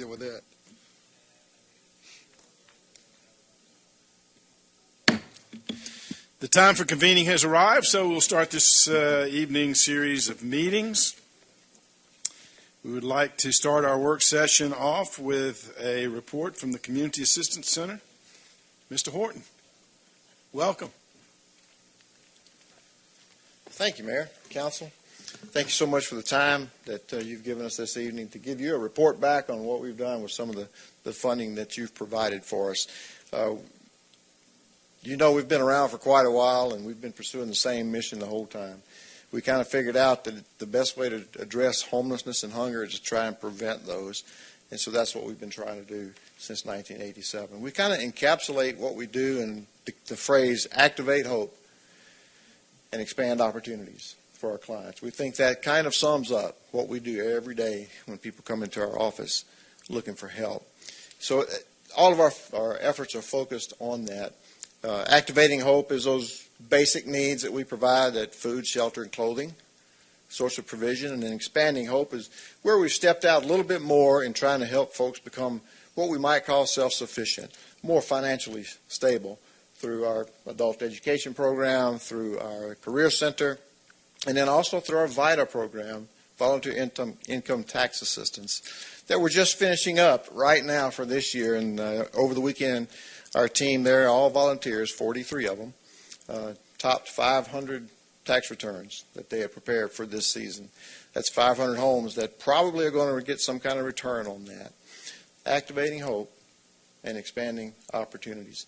deal with that. The time for convening has arrived, so we'll start this evening series of meetings. We would like to start our work session off with a report from the Community Assistance Center. Mr. Horton, welcome. Thank you, Mayor, Council. Thank you so much for the time that you've given us this evening to give you a report back on what we've done with some of the funding that you've provided for us. You know, we've been around for quite a while, and we've been pursuing the same mission the whole time. We kind of figured out that the best way to address homelessness and hunger is to try and prevent those. And so that's what we've been trying to do since 1987. We kind of encapsulate what we do in the phrase, activate hope and expand opportunities for our clients. We think that kind of sums up what we do every day when people come into our office looking for help. So all of our efforts are focused on that. Activating hope is those basic needs that we provide, that food, shelter, and clothing, source of provision. And then expanding hope is where we've stepped out a little bit more in trying to help folks become what we might call self-sufficient, more financially stable through our adult education program, through our career center, and then also through our VITA program, volunteer income tax assistance, that we're just finishing up right now for this year. And over the weekend, our team there, all volunteers, 43 of them, topped 500 tax returns that they had prepared for this season. That's 500 homes that probably are going to get some kind of return on that. Activating hope and expanding opportunities.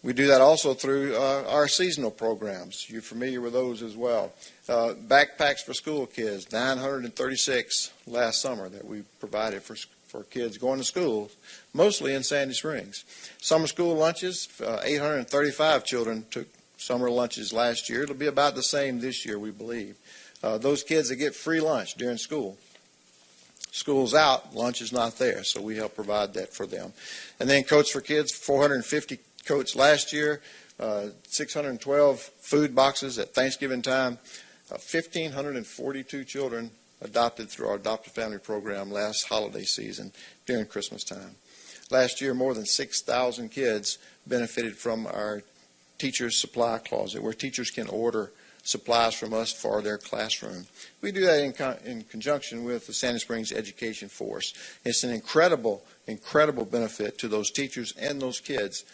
We do that also through our seasonal programs. You're familiar with those as well. Backpacks for school kids, 936 last summer that we provided for kids going to school, mostly in Sandy Springs. Summer school lunches, 835 children took summer lunches last year. It'll be about the same this year, we believe. Those kids that get free lunch during school. School's out, lunch is not there, so we help provide that for them. And then Coats for Kids, 450 coats last year, 612 food boxes at Thanksgiving time, 1,542 children adopted through our Adopted Family Program last holiday season during Christmas time. Last year, more than 6,000 kids benefited from our Teachers Supply Closet, where teachers can order supplies from us for their classroom. We do that in conjunction with the Sandy Springs Education Force. It's an incredible, incredible benefit to those teachers and those kids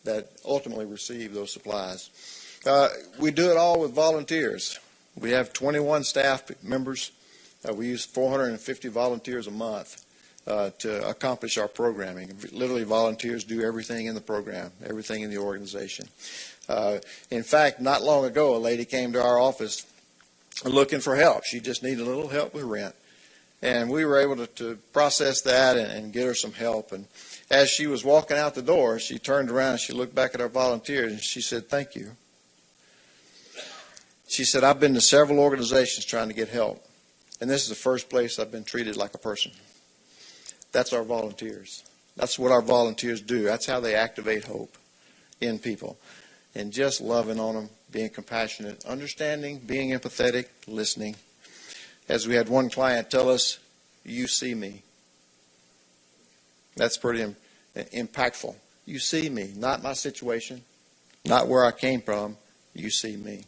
that ultimately receive those supplies. We do it all with volunteers. We have 21 staff members. We use 450 volunteers a month to accomplish our programming. Literally, volunteers do everything in the program, everything in the organization. In fact, not long ago, a lady came to our office looking for help. She just needed a little help with rent. And we were able to process that and get her some help. And as she was walking out the door, she turned around and she looked back at our volunteers and she said, "Thank you." She said, "I've been to several organizations trying to get help, and this is the first place I've been treated like a person." That's our volunteers. That's what our volunteers do. That's how they activate hope in people. And just loving on them, being compassionate, understanding, being empathetic, listening. As we had one client tell us, "You see me." That's pretty impactful. You see me, not my situation, not where I came from. You see me.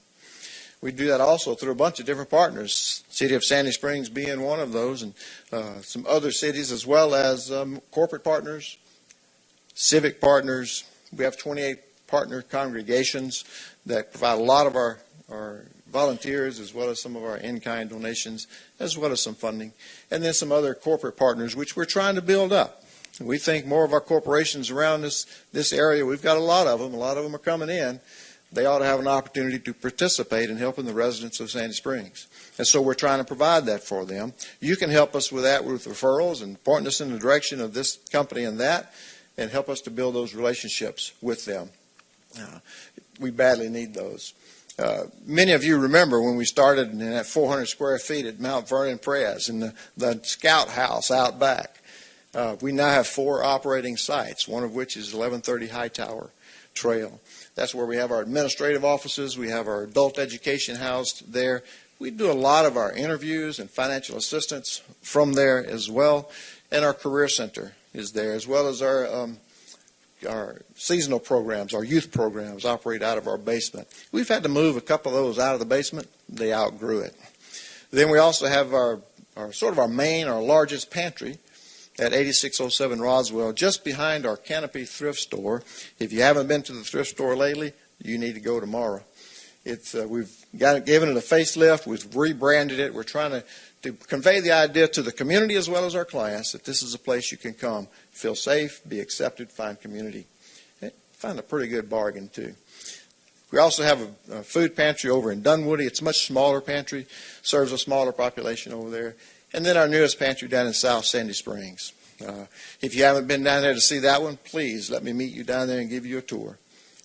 We do that also through a bunch of different partners, City of Sandy Springs being one of those, and some other cities, as well as corporate partners, civic partners. We have 28 partner congregations that provide a lot of our volunteers, as well as some of our in-kind donations, as well as some funding, and then some other corporate partners, which we're trying to build up. We think more of our corporations around this area, we've got a lot of them are coming in. They ought to have an opportunity to participate in helping the residents of Sandy Springs. And so we're trying to provide that for them. You can help us with that with referrals and pointing us in the direction of this company and that, and help us to build those relationships with them. We badly need those. Many of you remember when we started in that 400 square feet at Mount Vernon Press in the Scout House out back. We now have 4 operating sites, one of which is 1130 Hightower Trail. That's where we have our administrative offices. We have our adult education housed there. We do a lot of our interviews and financial assistance from there as well. And our career center is there, as well as our seasonal programs, our youth programs operate out of our basement. We've had to move a couple of those out of the basement. They outgrew it. Then we also have our largest pantry at 8607 Roswell, just behind our Canopy thrift store. If you haven't been to the thrift store lately, you need to go tomorrow. We've given it a facelift. We've rebranded it. We're trying to convey the idea to the community as well as our clients that this is a place you can come, feel safe, be accepted, find community. Find a pretty good bargain, too. We also have a food pantry over in Dunwoody. It's a much smaller pantry, serves a smaller population over there. And then our newest pantry down in South Sandy Springs. If you haven't been down there to see that one, please let me meet you down there and give you a tour.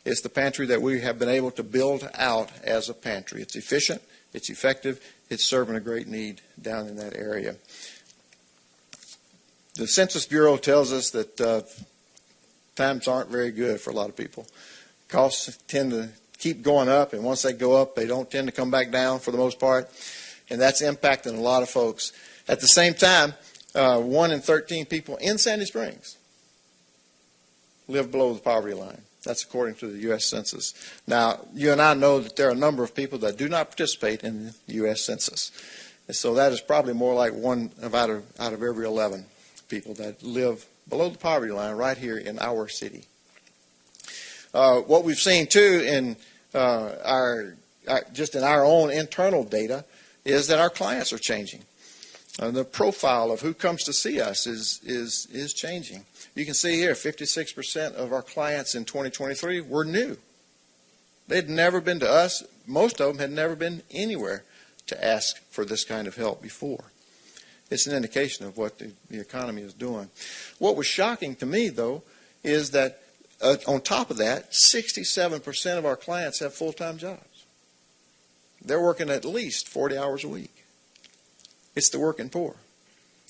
It's the pantry that we have been able to build out as a pantry. It's efficient, it's effective, it's serving a great need down in that area. The Census Bureau tells us that times aren't very good for a lot of people. Costs tend to keep going up, and once they go up, they don't tend to come back down for the most part, and that's impacting a lot of folks. At the same time, 1 in 13 people in Sandy Springs live below the poverty line. That's according to the U.S. Census. Now, you and I know that there are a number of people that do not participate in the U.S. Census. And so that is probably more like one out of every 11 people that live below the poverty line right here in our city. What we've seen, too, in just in our own internal data is that our clients are changing. The profile of who comes to see us is changing. You can see here 56% of our clients in 2023 were new. They'd never been to us. Most of them had never been anywhere to ask for this kind of help before. It's an indication of what the economy is doing. What was shocking to me, though, is that on top of that, 67% of our clients have full-time jobs. They're working at least 40 hours a week. It's the working poor.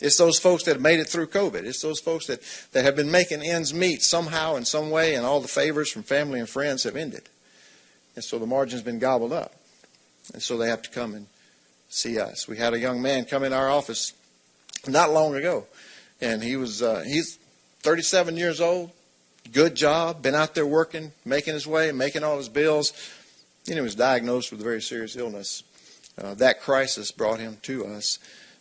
It's those folks that have made it through COVID. It's those folks that have been making ends meet somehow in some way, and all the favors from family and friends have ended. And so the margin's been gobbled up. And so they have to come and see us. We had a young man come in our office not long ago, and he's 37 years old, good job, been out there working, making his way, making all his bills. And he was diagnosed with a very serious illness. That crisis brought him to us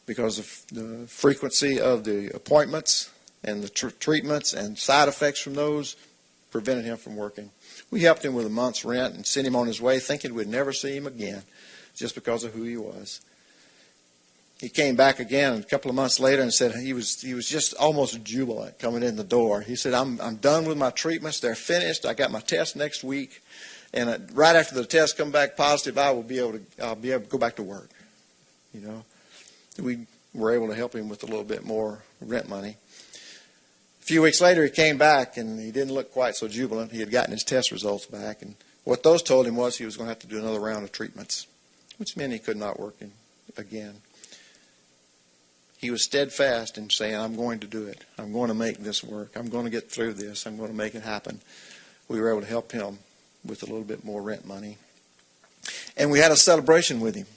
because of the frequency of the appointments and the treatments and side effects from those prevented him from working. We helped him with a month's rent and sent him on his way thinking we'd never see him again just because of who he was. He came back again a couple of months later and said he was just almost jubilant coming in the door. He said, I'm done with my treatments. They're finished. I got my test next week. And right after the test come back positive, I'll be able to go back to work. You know, we were able to help him with a little bit more rent money. A few weeks later, he came back, and he didn't look quite so jubilant. He had gotten his test results back, and what those told him was he was going to have to do another round of treatments, which meant he could not work again. He was steadfast in saying, I'm going to do it. I'm going to make this work. I'm going to get through this. I'm going to make it happen. We were able to help him with a little bit more rent money. And we had a celebration with him.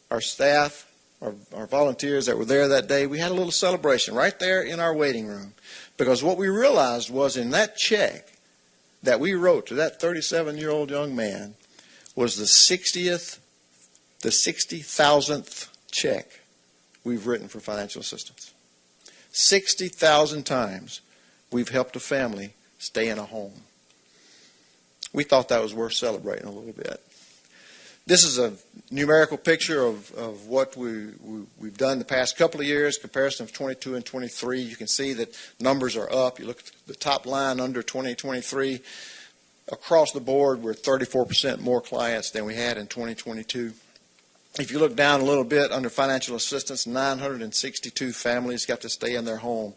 Our staff, our volunteers that were there that day, we had a little celebration right there in our waiting room. Because what we realized was in that check that we wrote to that 37-year-old young man was the 60,000th check we've written for financial assistance. 60,000 times we've helped a family stay in a home. We thought that was worth celebrating a little bit. This is a numerical picture of what we've done the past couple of years, comparison of 22 and 23. You can see that numbers are up. You look at the top line under 2023. Across the board, we're 34% more clients than we had in 2022. If you look down a little bit under financial assistance, 962 families got to stay in their home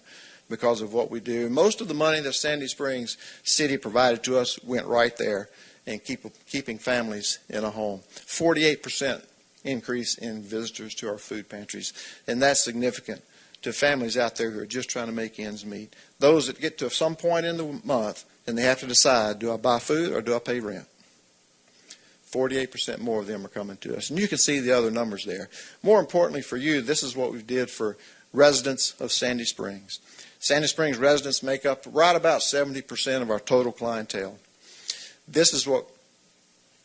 because of what we do. Most of the money that Sandy Springs City provided to us went right there and keeping families in a home. 48% increase in visitors to our food pantries, and that's significant to families out there who are just trying to make ends meet. Those that get to some point in the month and they have to decide, do I buy food or do I pay rent? 48% more of them are coming to us. And you can see the other numbers there. More importantly for you, this is what we did for residents of Sandy Springs. Sandy Springs residents make up right about 70% of our total clientele. This is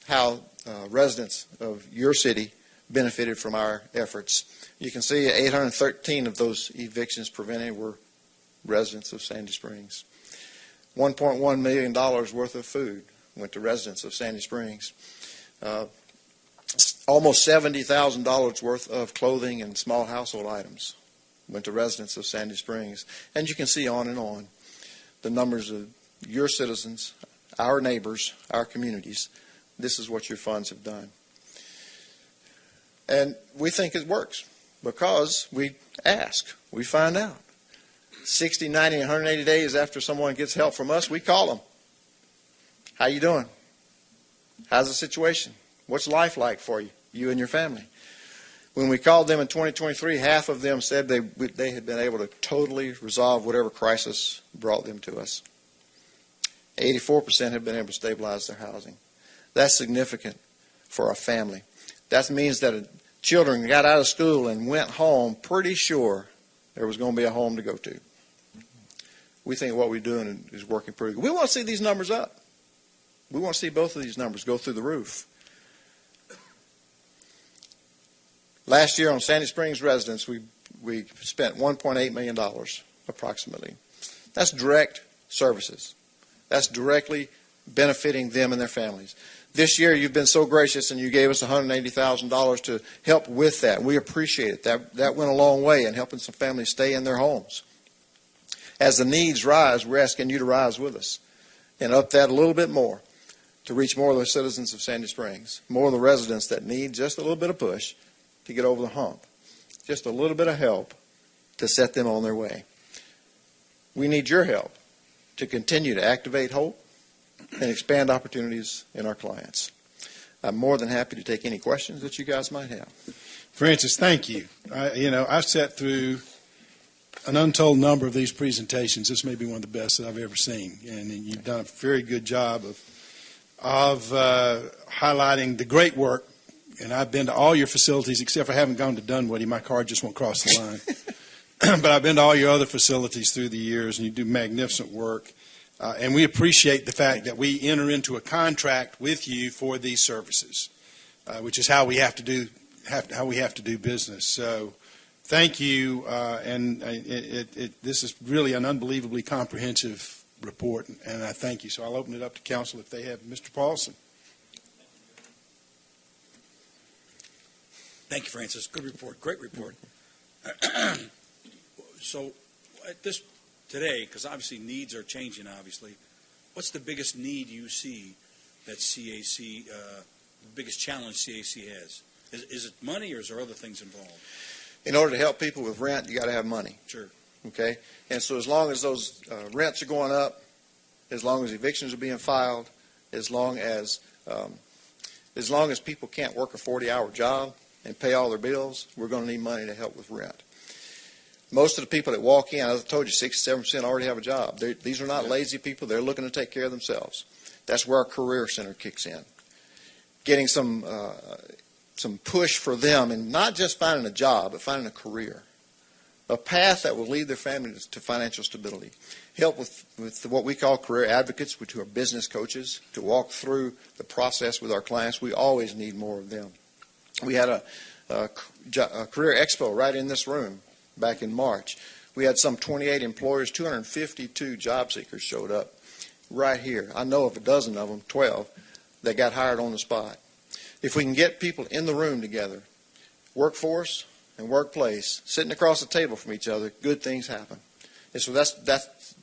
how residents of your city benefited from our efforts. You can see 813 of those evictions prevented were residents of Sandy Springs. $1.1 million worth of food went to residents of Sandy Springs. Almost $70,000 worth of clothing and small household items went to residents of Sandy Springs. And you can see on and on the numbers of your citizens, our neighbors, our communities. This is what your funds have done. And we think it works because we ask, we find out. 60, 90, 180 days after someone gets help from us, we call them. How you doing? How's the situation? What's life like for you, you and your family? When we called them in 2023, half of them said they had been able to totally resolve whatever crisis brought them to us. 84% have been able to stabilize their housing. That's significant for a family. That means that children got out of school and went home pretty sure there was going to be a home to go to. We think what we're doing is working pretty good. We want to see these numbers up. We want to see both of these numbers go through the roof. Last year on Sandy Springs residents, we spent $1.8 million approximately. That's direct services. That's directly benefiting them and their families. This year you've been so gracious and you gave us $180,000 to help with that. We appreciate it. That went a long way in helping some families stay in their homes. As the needs rise, we're asking you to rise with us and up that a little bit more to reach more of the citizens of Sandy Springs, more of the residents that need just a little bit of push to get over the hump, just a little bit of help to set them on their way. We need your help to continue to activate hope and expand opportunities in our clients. I'm more than happy to take any questions that you guys might have. Francis, thank you. I've sat through an untold number of these presentations. This may be one of the best that I've ever seen, and you've done a very good job of highlighting the great work. And I've been to all your facilities, except for I haven't gone to Dunwoody. My car just won't cross the line. But I've been to all your other facilities through the years, and you do magnificent work. And we appreciate the fact that we enter into a contract with you for these services, which is how we have to do business. So, thank you. This is really an unbelievably comprehensive report, and I thank you. So I'll open it up to council if they have Mr. Paulson. Thank you, Francis. Good report. Great report. So at this today, because obviously needs are changing, obviously, what's the biggest need you see that CAC, the biggest challenge CAC has? Is it money, or is there other things involved? In order to help people with rent, you got to have money. Sure. Okay? And so as long as those rents are going up, as long as evictions are being filed, as long as people can't work a 40-hour job and pay all their bills, we're going to need money to help with rent. Most of the people that walk in, as I told you, 67% already have a job. These are not lazy people. They're looking to take care of themselves. That's where our Career Center kicks in. Getting some push for them, and not just finding a job, but finding a career. A path that will lead their family to financial stability. Help with what we call career advocates, which are business coaches, to walk through the process with our clients. We always need more of them. We had a career expo right in this room back in March. We had some 28 employers, 252 job seekers showed up right here. I know of a dozen of them, 12, that got hired on the spot. If we can get people in the room together, workforce and workplace, sitting across the table from each other, good things happen. And so that's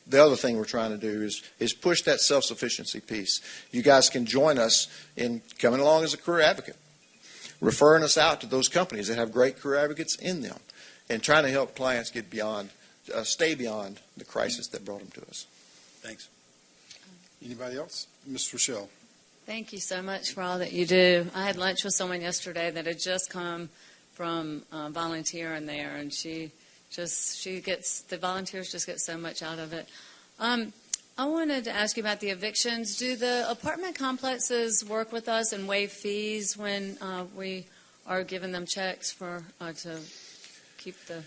the other thing we're trying to do is push that self-sufficiency piece. You guys can join us in coming along as a career advocate, referring us out to those companies that have great career advocates in them, and trying to help clients get beyond, stay beyond the crisis that brought them to us. Thanks. Anybody else? Ms. Rochelle. Thank you so much for all that you do. I had lunch with someone yesterday that had just come from volunteering there, and the volunteers just get so much out of it. I wanted to ask you about the evictions. Do the apartment complexes work with us and waive fees when we are giving them checks to keep the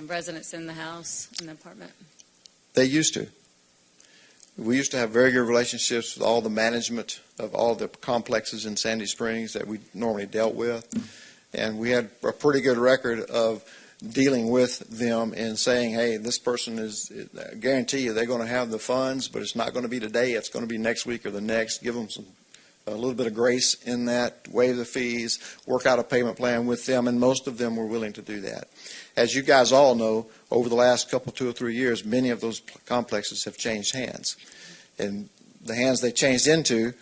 residents in the house, in the apartment? They used to. We used to have very good relationships with all the management of all the complexes in Sandy Springs that we normally dealt with. And we had a pretty good record of dealing with them and saying, hey, this person I guarantee you they're going to have the funds, but it's not going to be today. It's going to be next week or the next. Give them a little bit of grace in that, waive the fees, work out a payment plan with them, and most of them were willing to do that. As you guys all know, over the last 2 or 3 years, many of those complexes have changed hands. And the hands they changed into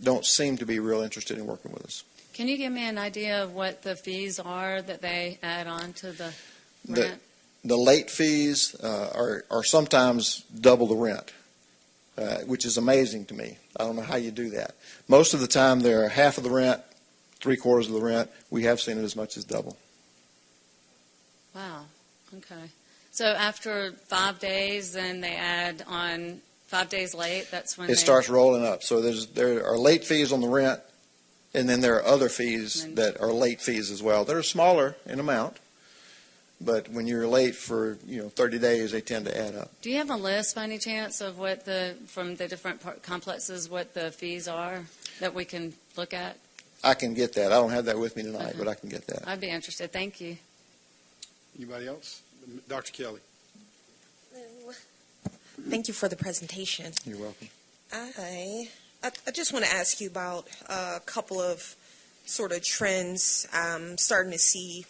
don't seem to be real interested in working with us. Can you give me an idea of what the fees are that they add on to the rent? The late fees are sometimes double the rent, which is amazing to me. I don't know how you do that. Most of the time they're half of the rent, 3/4 of the rent. We have seen it as much as double. Wow. Okay. So after 5 days, then they add on 5 days late. That's when It starts rolling up. So there are late fees on the rent, and then there are other fees that are late fees as well. They're smaller in amount, but when you're late for 30 days, they tend to add up. Do you have a list by any chance of what from the different complexes, what the fees are that we can look at? I can get that. I don't have that with me tonight, but I can get that. I'd be interested. Thank you. Anybody else? Dr. Kelly. Thank you for the presentation. You're welcome. I just want to ask you about a couple of sort of trends I'm starting to see.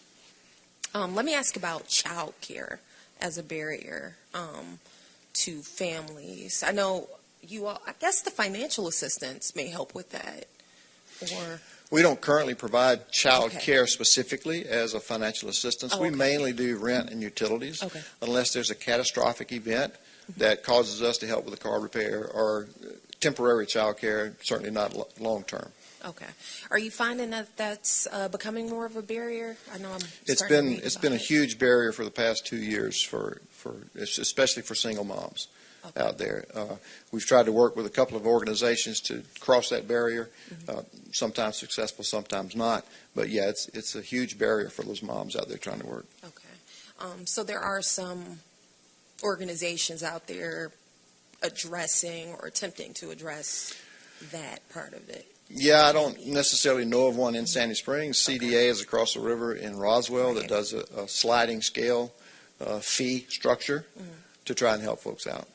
Let me ask about child care as a barrier to families. I know you all, I guess the financial assistance may help with that. Or We don't currently provide child Okay. care specifically as a financial assistance. Oh, We okay. mainly do rent and utilities, Okay. unless there's a catastrophic event that causes us to help with a car repair or temporary child care, certainly not long-term. Okay. Are you finding that that's becoming more of a barrier? I know It's starting to been read it's about been a it. huge barrier for the past 2 years for especially for single moms Okay. out there. We've tried to work with a couple of organizations to cross that barrier. Sometimes successful, sometimes not. But yeah, it's a huge barrier for those moms out there trying to work. Okay. So there are some organizations out there addressing or attempting to address that part of it. Yeah, I don't necessarily know of one in Sandy Springs. CDA is across the river in Roswell that Right. does a sliding scale fee structure to try and help folks out.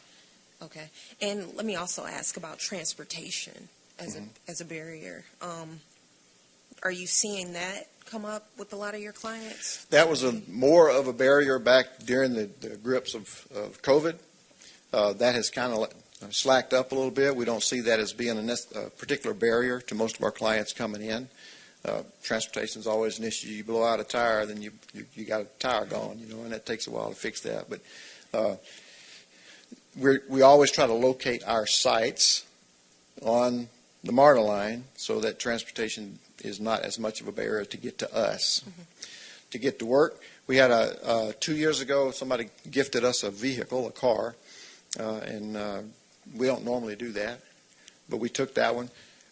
Okay. And let me also ask about transportation as a barrier. Are you seeing that come up with a lot of your clients? That was more of a barrier back during the grips of COVID. That has kind of slacked up a little bit. We don't see that as being a particular barrier to most of our clients coming in. Transportation is always an issue. You blow out a tire, then you got a tire gone, and it takes a while to fix that. But we always try to locate our sites on the MARTA line so that transportation is not as much of a barrier to get to us. To get to work, we had 2 years ago, somebody gifted us a vehicle, a car, and we don't normally do that, but we took that one.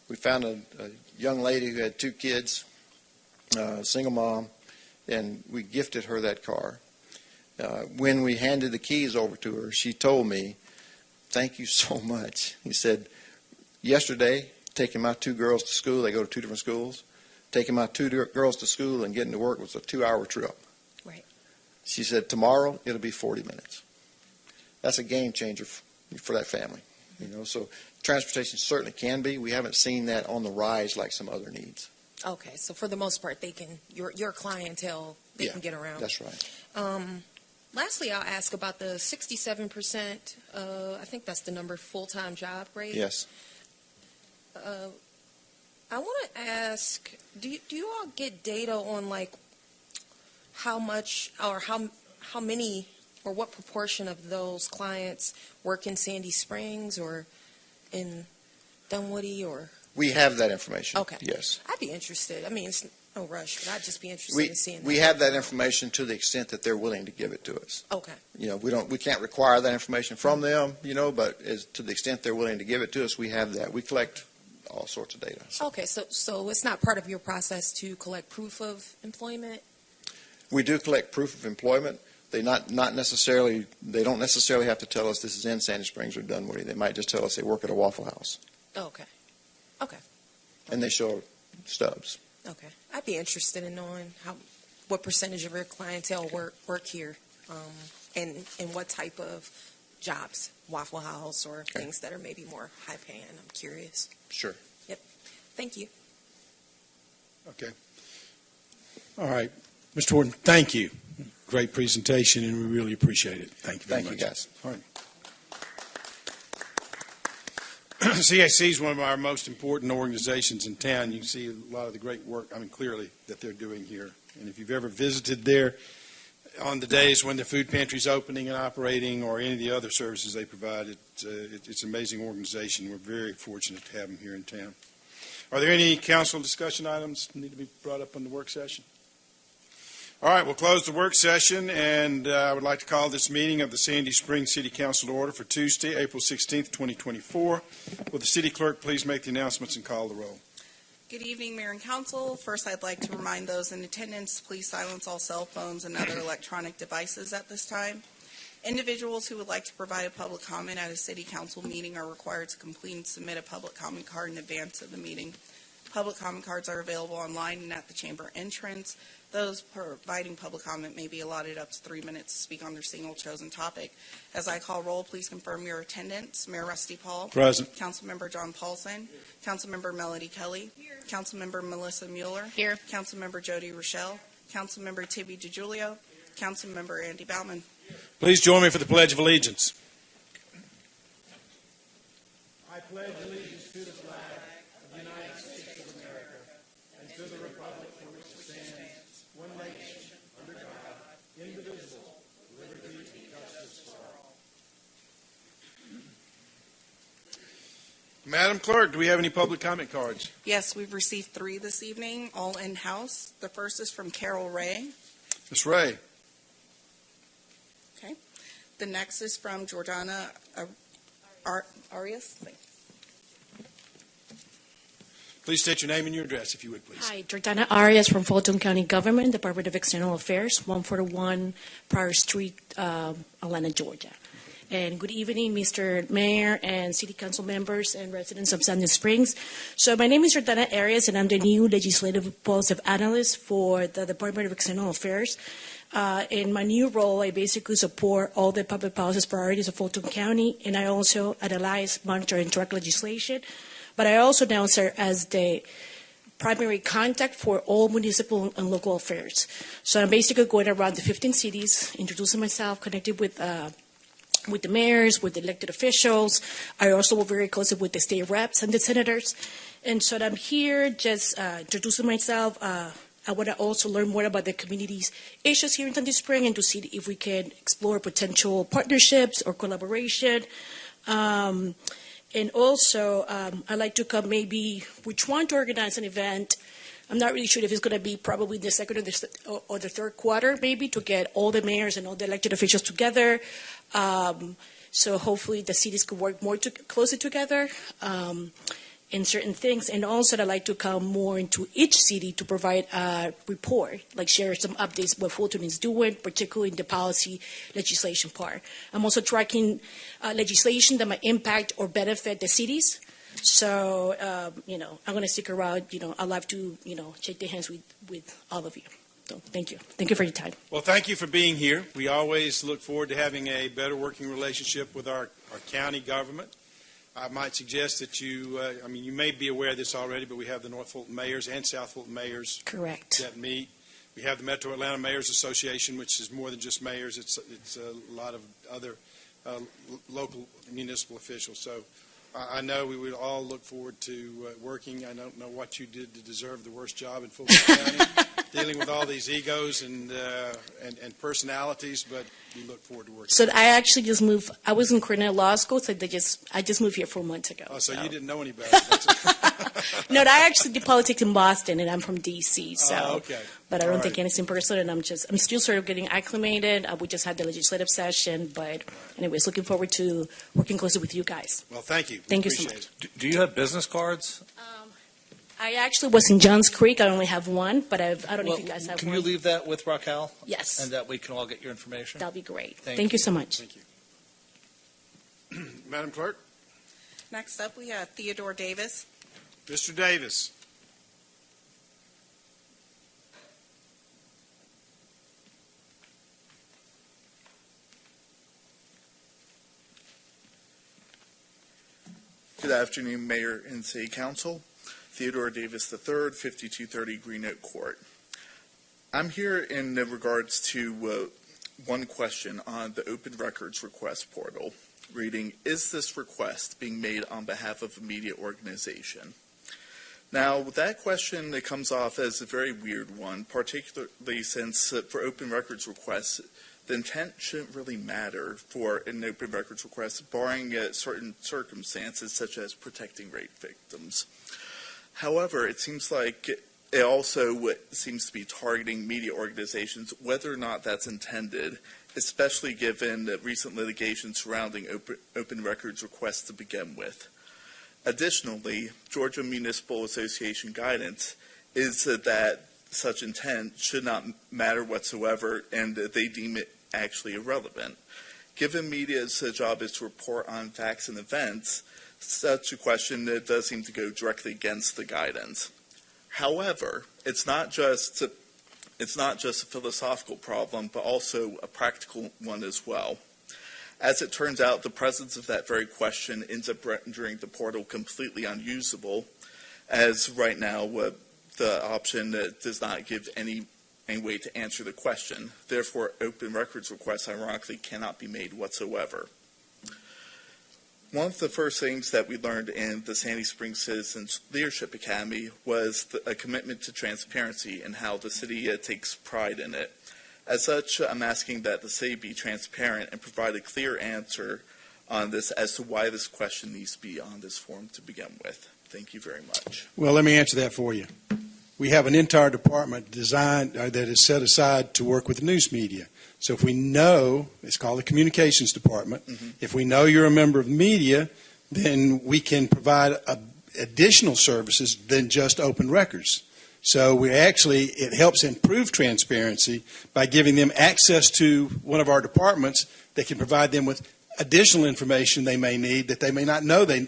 We found a young lady who had 2 kids, single mom, and we gifted her that car. When we handed the keys over to her, she told me, "Thank you so much." He said, "Yesterday, taking my 2 girls to school, they go to 2 different schools, taking my 2 girls to school and getting to work was a 2-hour trip." Right. She said, "Tomorrow, it'll be 40 minutes." That's a game changer for that family. So transportation certainly can be. We haven't seen that on the rise like some other needs. Okay. So for the most part, they can your clientele they Yeah, can get around. That's right. Lastly, I'll ask about the 67%. I think that's the number full-time job rate. Yes. I want to ask, do you all get data on like how much or how many or what proportion of those clients work in Sandy Springs or in Dunwoody or? We have that information. Okay. Yes. I'd be interested. I mean, it's no rush, but I'd just be interested in seeing that. We have that information to the extent that they're willing to give it to us. Okay. We can't require that information from them, but to the extent they're willing to give it to us, we have that. We collect all sorts of data. Okay, so it's not part of your process to collect proof of employment? We do collect proof of employment. They not necessarily, they don't necessarily have to tell us this is in Sandy Springs or Dunwoody. They might just tell us they work at a Waffle House, Oh, okay. Okay. and they show stubs. Okay. I'd be interested in knowing what percentage of your clientele work here, and what type of jobs, Waffle House or things that are maybe more high paying. I'm curious. Sure. Thank you. Okay. All right. Mr. Horton, thank you. Great presentation, and we really appreciate it. Thank you very much. Thank you, guys. All right. CAC is one of our most important organizations in town. You can see a lot of the great work, clearly, that they're doing here. And if you've ever visited there on the days when the food pantry is opening and operating, or any of the other services they provide, it's an amazing organization. We're very fortunate to have them here in town. Are there any council discussion items that need to be brought up on the work session? All right, we'll close the work session, and I would like to call this meeting of the Sandy Springs City Council to order for Tuesday, April 16th, 2024. Will the city clerk please make the announcements and call the roll? Good evening, Mayor and Council. First, I'd like to remind those in attendance, please silence all cell phones and other electronic devices at this time. Individuals who would like to provide a public comment at a city council meeting are required to complete and submit a public comment card in advance of the meeting. Public comment cards are available online and at the chamber entrance. Those providing public comment may be allotted up to 3 minutes to speak on their single chosen topic. As I call roll, please confirm your attendance. Mayor Rusty Paul. Present. Councilmember John Paulson. Councilmember Melody Kelly. Here. Councilmember Melissa Mueller. Here. Councilmember Jody Rochelle. Councilmember Tibby DiGiulio. Councilmember Andy Bauman. Please join me for the Pledge of Allegiance. I pledge allegiance to the flag of the United States of America and to the republic for which it stands, one nation, under God, indivisible, with liberty and justice for all. Madam Clerk, do we have any public comment cards? Yes, we've received 3 this evening, all in-house. The first is from Carol Ray. Ms. Ray. The next is from Jordana Arias. Please state your name and your address, if you would, please. Hi, Jordana Arias from Fulton County Government, Department of External Affairs, 141 Prior Street, Atlanta, Georgia. And good evening, Mr. Mayor and City Council members and residents of Sandy Springs. So my name is Jordana Arias, and I'm the new Legislative Policy Analyst for the Department of External Affairs. In my new role, I basically support all the public policy priorities of Fulton County, and I also analyze, monitor, and track legislation. But I also now serve as the primary contact for all municipal and local affairs. So I'm basically going around the 15 cities, introducing myself, connected with the mayors, with the elected officials. I also work very closely with the state reps and the senators. And so I'm here just introducing myself. I want to also learn more about the community's issues here in Sandy Springs and to see if we can explore potential partnerships or collaboration. And also, I'd like to come maybe, we're trying to organize an event. I'm not really sure if it's going to be probably the second or the third quarter, maybe, to get all the mayors and all the elected officials together. So hopefully the cities could work more closely together in certain things. And also I'd like to come more into each city to provide a report, like share some updates what Fulton is doing, particularly in the policy legislation part. I'm also tracking legislation that might impact or benefit the cities. So, I'm going to stick around. I'd love to, shake the hands with all of you. So thank you. Thank you for your time. Well, thank you for being here. We always look forward to having a better working relationship with our county government. I might suggest that you may be aware of this already, but we have the North Fulton mayors and South Fulton mayors Correct. that meet. We have the Metro Atlanta Mayors Association, which is more than just mayors. It's a lot of other local municipal officials. So I know we would all look forward to working. I don't know what you did to deserve the worst job in Fulton County, dealing with all these egos and personalities, but we look forward to working. So I actually just moved. I was in Cornell Law School, so I just moved here 4 months ago. Oh, so you didn't know any better. No, I actually did politics in Boston, and I'm from D.C. So, okay. But I don't All think right. anything personal, and I'm still sort of getting acclimated. We just had the legislative session, but anyways, looking forward to working closely with you guys. Well, thank you. Thank you so Appreciate much. it. Do you have business cards? I actually was in Johns Creek. I only have one, but I don't know if you guys have Can one. you leave that with Raquel? Yes, And that we can all get your information? that'll be great. Thank Thank you so much. Thank you. Madam Clerk? Next up, we have Theodore Davis. Mr. Davis? Good afternoon, Mayor and City Council. Theodore Davis III, 5230 Green Oak Court. I'm here in regards to one question on the Open Records Request portal, reading, is this request being made on behalf of a media organization? Now, that question, it comes off as a very weird one, particularly since for open records requests, the intent shouldn't really matter for an open records request, barring certain circumstances such as protecting rape victims. However, it seems like it also seems to be targeting media organizations, whether or not that's intended, especially given the recent litigation surrounding open records requests to begin with. Additionally, Georgia Municipal Association guidance is that such intent should not matter whatsoever, and they deem it actually irrelevant. Given media's job is to report on facts and events, such a question does seem to go directly against the guidance. However, it's not just a philosophical problem, but also a practical one as well. As it turns out, the presence of that very question ends up rendering the portal completely unusable, as right now the option does not give any way to answer the question. Therefore, open records requests, ironically, cannot be made whatsoever. One of the first things that we learned in the Sandy Springs Citizens Leadership Academy was a commitment to transparency and how the city takes pride in it. As such, I'm asking that the city be transparent and provide a clear answer on this as to why this question needs to be on this forum to begin with. Thank you very much. Well, let me answer that for you. We have an entire department designed that is set aside to work with the news media. So if we know, it's called the communications department, if we know you're a member of the media, then we can provide additional services than just open records. So it helps improve transparency by giving them access to one of our departments that can provide them with additional information they may need that they may not know they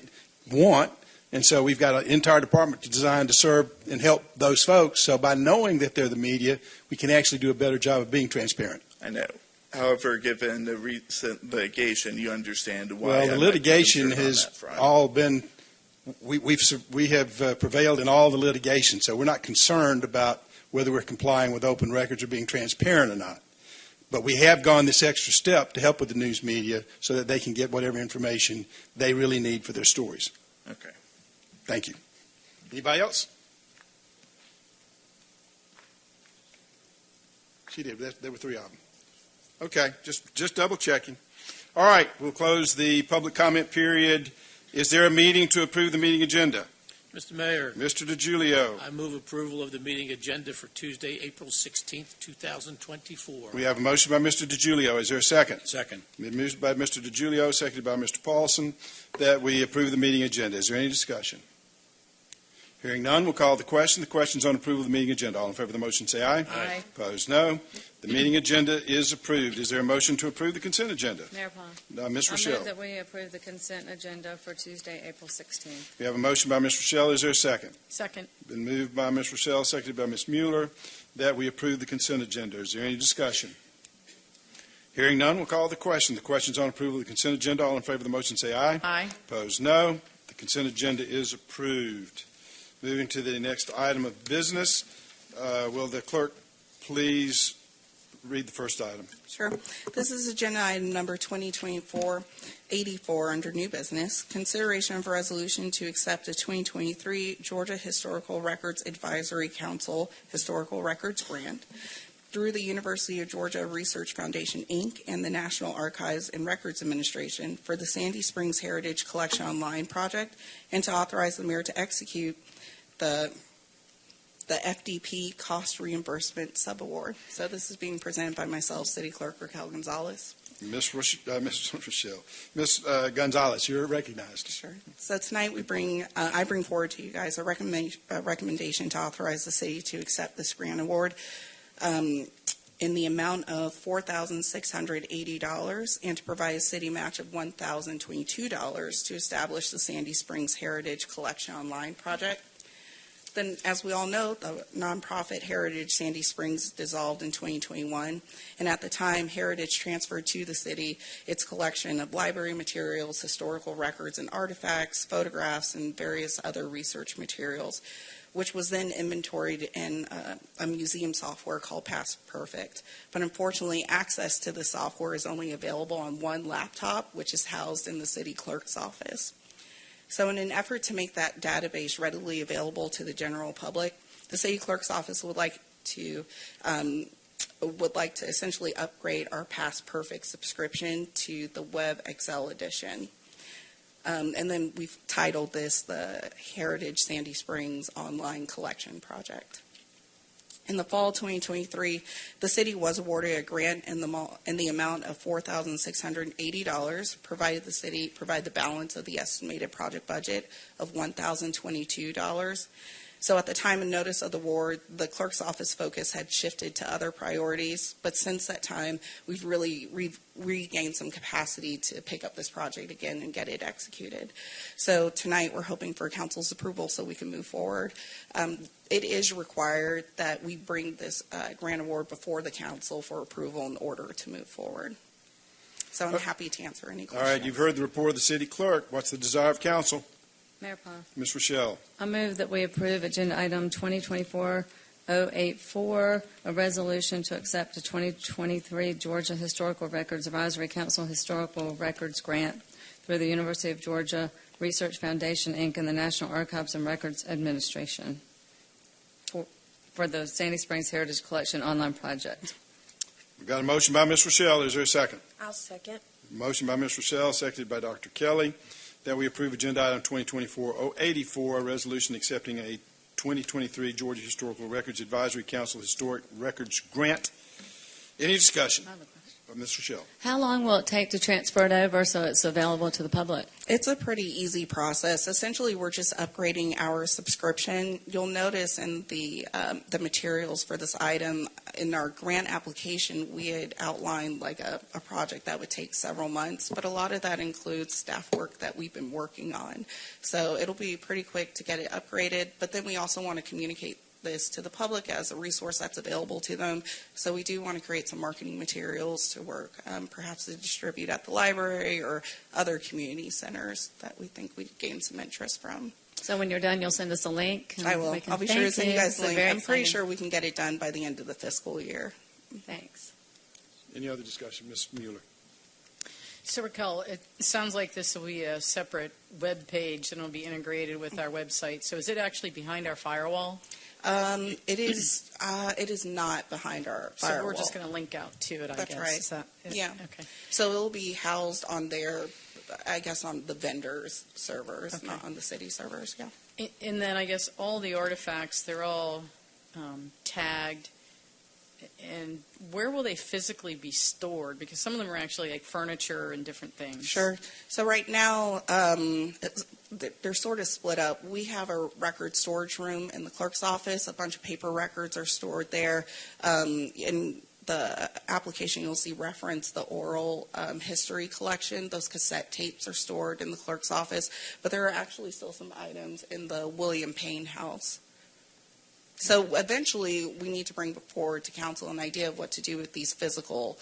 want. And so we've got an entire department designed to serve and help those folks. So by knowing that they're the media, we can actually do a better job of being transparent. I know. However, given the recent litigation, you understand why. Well, the litigation has all been, we have prevailed in all the litigation, so we're not concerned about whether we're complying with open records or being transparent or not. But we have gone this extra step to help with the news media so that they can get whatever information they really need for their stories. Okay. Thank you. Anybody else? She did. There were three of them. Okay, just double checking. All right, we'll close the public comment period. Is there a meeting to approve the meeting agenda? Mr. Mayor, Mr. DiGiulio. I move approval of the meeting agenda for Tuesday, April 16th, 2024. We have a motion by Mr. DiGiulio. Is there a second? Second. Moved by Mr. DiGiulio, seconded by Mr. Paulson, that we approve the meeting agenda. Is there any discussion? Hearing none, we'll call the question. The question's on approval of the meeting agenda. All in favor of the motion, say aye. Aye. Opposed, no. The meeting agenda is approved. Is there a motion to approve the consent agenda? Mayor Pond. Ms. I Rochelle. move that we approve the consent agenda for Tuesday, April 16th. We have a motion by Ms. Rochelle. Is there a second? Second. Been moved by Ms. Rochelle, seconded by Ms. Mueller, that we approve the consent agenda. Is there any discussion? Hearing none, we'll call the question. The question's on approval of the consent agenda. All in favor of the motion, say aye. Aye. Opposed, no. The consent agenda is approved. Moving to the next item of business, will the clerk please read the first item? Sure. This is agenda item number 2024-84 under new business. Consideration of a resolution to accept a 2023 Georgia Historical Records Advisory Council Historical Records Grant through the University of Georgia Research Foundation, Inc. and the National Archives and Records Administration for the Sandy Springs Heritage Collection Online project, and to authorize the mayor to execute the the FDP Cost Reimbursement Subaward. So this is being presented by myself, City Clerk Raquel Gonzalez. Miss Gonzalez, you're recognized. Sure. So tonight I bring forward to you guys a recommendation to authorize the city to accept this grant award in the amount of $4,680 and to provide a city match of $1,022 to establish the Sandy Springs Heritage Collection Online project. Then, as we all know, the nonprofit Heritage Sandy Springs dissolved in 2021, and at the time, Heritage transferred to the city its collection of library materials, historical records and artifacts, photographs, and various other research materials, which was then inventoried in a museum software called Past Perfect. But unfortunately, access to the software is only available on one laptop, which is housed in the city clerk's office. So in an effort to make that database readily available to the general public, the city clerk's office would like to essentially upgrade our Past Perfect subscription to the Web Excel edition. And then we've titled this the Heritage Sandy Springs Online Collection Project. In the fall of 2023, the city was awarded a grant in the amount of $4,680, provided the city provide the balance of the estimated project budget of $1,022. So at the time of notice of the award, the clerk's office focus had shifted to other priorities, but since that time, we've really regained some capacity to pick up this project again and get it executed. So tonight, we're hoping for council's approval so we can move forward. It is required that we bring this grant award before the council for approval in order to move forward. So I'm happy to answer any questions. All right, you've heard the report of the city clerk. What's the desire of council? Mayor Pond. Ms. Rochelle. I move that we approve agenda item 2024-084, a resolution to accept a 2023 Georgia Historical Records Advisory Council Historical Records Grant through the University of Georgia Research Foundation, Inc. and the National Archives and Records Administration for the Sandy Springs Heritage Collection Online Project. We've got a motion by Ms. Rochelle. Is there a second? I'll second. Motion by Ms. Rochelle, seconded by Dr. Kelly, that we approve agenda item 2024-084, a resolution accepting a 2023 Georgia Historical Records Advisory Council Historic Records Grant. Any discussion? I have a question. Ms. Rochelle. How long will it take to transfer it over so it's available to the public? It's a pretty easy process. Essentially, we're just upgrading our subscription. You'll notice in the materials for this item, in our grant application, we had outlined like a project that would take several months, but a lot of that includes staff work that we've been working on. So it'll be pretty quick to get it upgraded, but then we also want to communicate this to the public as a resource that's available to them. So we do want to create some marketing materials to work, perhaps to distribute at the library or other community centers that we think we'd gain some interest from. So when you're done, you'll send us a link? and I will. we can- I'll be sure to send you guys a It's link. very I'm pretty exciting. sure we can get it done by the end of the fiscal year. Thanks. Any other discussion? Ms. Mueller. So Raquel, it sounds like this will be a separate web page and it'll be integrated with our website. So is it actually behind our firewall? It is not behind our firewall. So we're just going to link out to it, I That's guess. right. Is that it? Yeah. Okay. So it'll be housed on their, I guess, on the vendors' servers, Okay. not on the city servers. Yeah. And then I guess all the artifacts, they're all tagged. And where will they physically be stored? Because some of them are actually like furniture and different things. Sure. So right now, they're sort of split up. We have a record storage room in the clerk's office. A bunch of paper records are stored there. In the application, you'll see reference the oral history collection. Those cassette tapes are stored in the clerk's office. But there are actually still some items in the William Payne house. So eventually, we need to bring forward to council an idea of what to do with these physical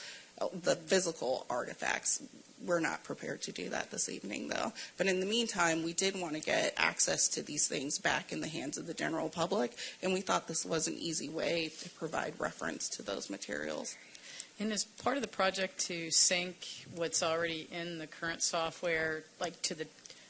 artifacts. We're not prepared to do that this evening, though. But in the meantime, we did want to get access to these things back in the hands of the general public, and we thought this was an easy way to provide reference to those materials. And is part of the project to sync what's already in the current software, like to the,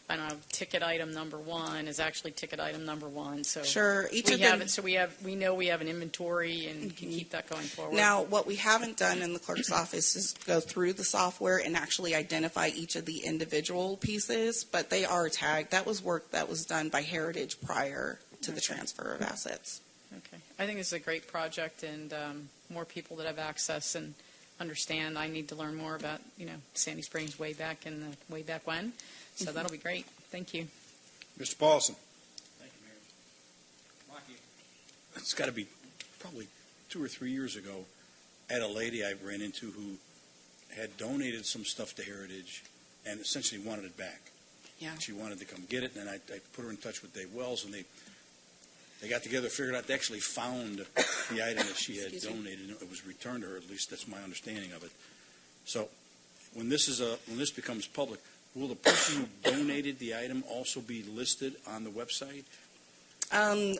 I don't know, ticket item number one is actually ticket item number one. So Sure. we have it. So we know we have an inventory and can keep that going forward. Now, what we haven't done in the clerk's office is go through the software and actually identify each of the individual pieces, but they are tagged. That was work that was done by Heritage prior to the transfer of assets. Okay. I think this is a great project, and more people that have access and understand. I need to learn more about, Sandy Springs way back when. So that'll be great. Thank you. Mr. Paulson. Thank you, Mayor. Rocky, it's got to be probably 2 or 3 years ago. I had a lady I ran into who had donated some stuff to Heritage and essentially wanted it back. Yeah. She wanted to come get it, and I put her in touch with Dave Wells, and they got together, figured out they actually found the item that she had donated, and it was returned to her. At least that's my understanding of it. So when this becomes public, will the person who donated the item also be listed on the website?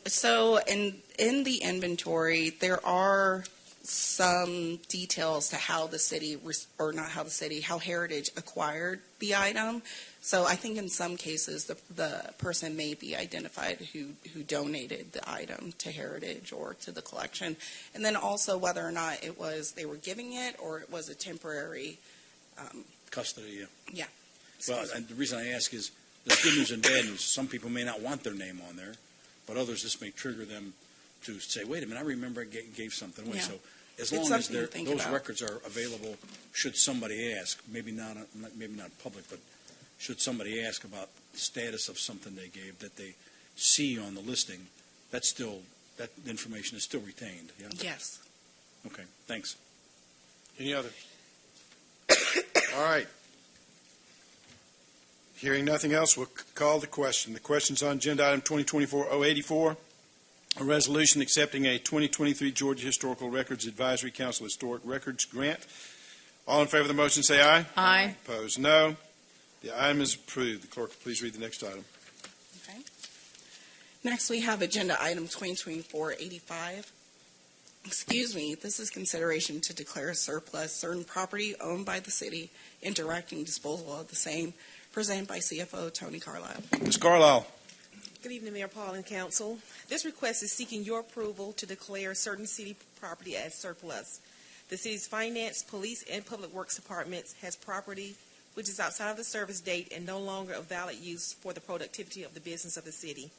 So in the inventory, there are some details to how the city, or not how the city, how Heritage acquired the item. So I think in some cases, the person may be identified who donated the item to Heritage or to the collection. And then also whether or not they were giving it or it was a temporary. Custody, Yeah. Well, and the reason I ask is there's good news and bad news. Some people may not want their name on there, but others, this may trigger them to say, wait a minute, I remember I gave something away. Yeah. So as It's long as something to think those about. records are available, should somebody ask, maybe not public, but should somebody ask about the status of something they gave that they see on the listing, that information is still retained. Yeah? Yes. Okay, thanks. Any other? All right. Hearing nothing else, we'll call the question. The question's on agenda item 2024-084, a resolution accepting a 2023 Georgia Historical Records Advisory Council Historic Records Grant. All in favor of the motion say aye. Aye. Opposed, no. The item is approved. The clerk will please read the next item. Okay. Next, we have agenda item 2024-85. Excuse me, this is consideration to declare surplus certain property owned by the city and directing disposal of the same, presented by CFO Tony Carlisle. Ms. Carlisle. Good evening, Mayor Paul and Council. This request is seeking your approval to declare certain city property as surplus. The city's finance, police, and public works departments has property which is outside of the service date and no longer of valid use for the productivity of the business of the city.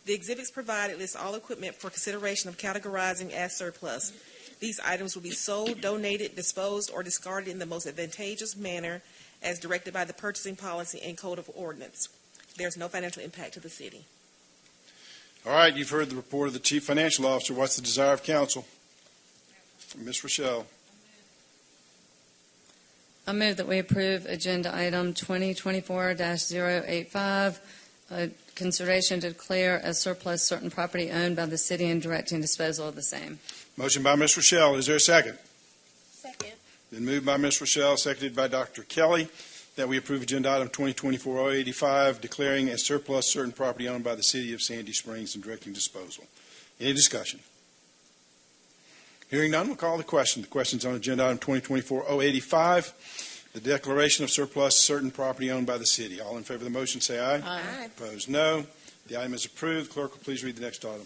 The exhibits provided list all equipment for consideration of categorizing as surplus. These items will be sold, donated, disposed, or discarded in the most advantageous manner as directed by the purchasing policy and code of ordinance. There's no financial impact to the city. All right, you've heard the report of the Chief Financial Officer. What's the desire of council? Ms. Rochelle. I move that we approve agenda item 2024-085, consideration to declare as surplus certain property owned by the city and directing disposal of the same. Motion by Ms. Rochelle. Is there a second? Second. Been moved by Ms. Rochelle, seconded by Dr. Kelly, that we approve agenda item 2024-085, declaring as surplus certain property owned by the city of Sandy Springs and directing disposal. Any discussion? Hearing none, we'll call the question. The question's on agenda item 2024-085, the declaration of surplus certain property owned by the city. All in favor of the motion say aye. Aye. Opposed, no. The item is approved. Clerk will please read the next item.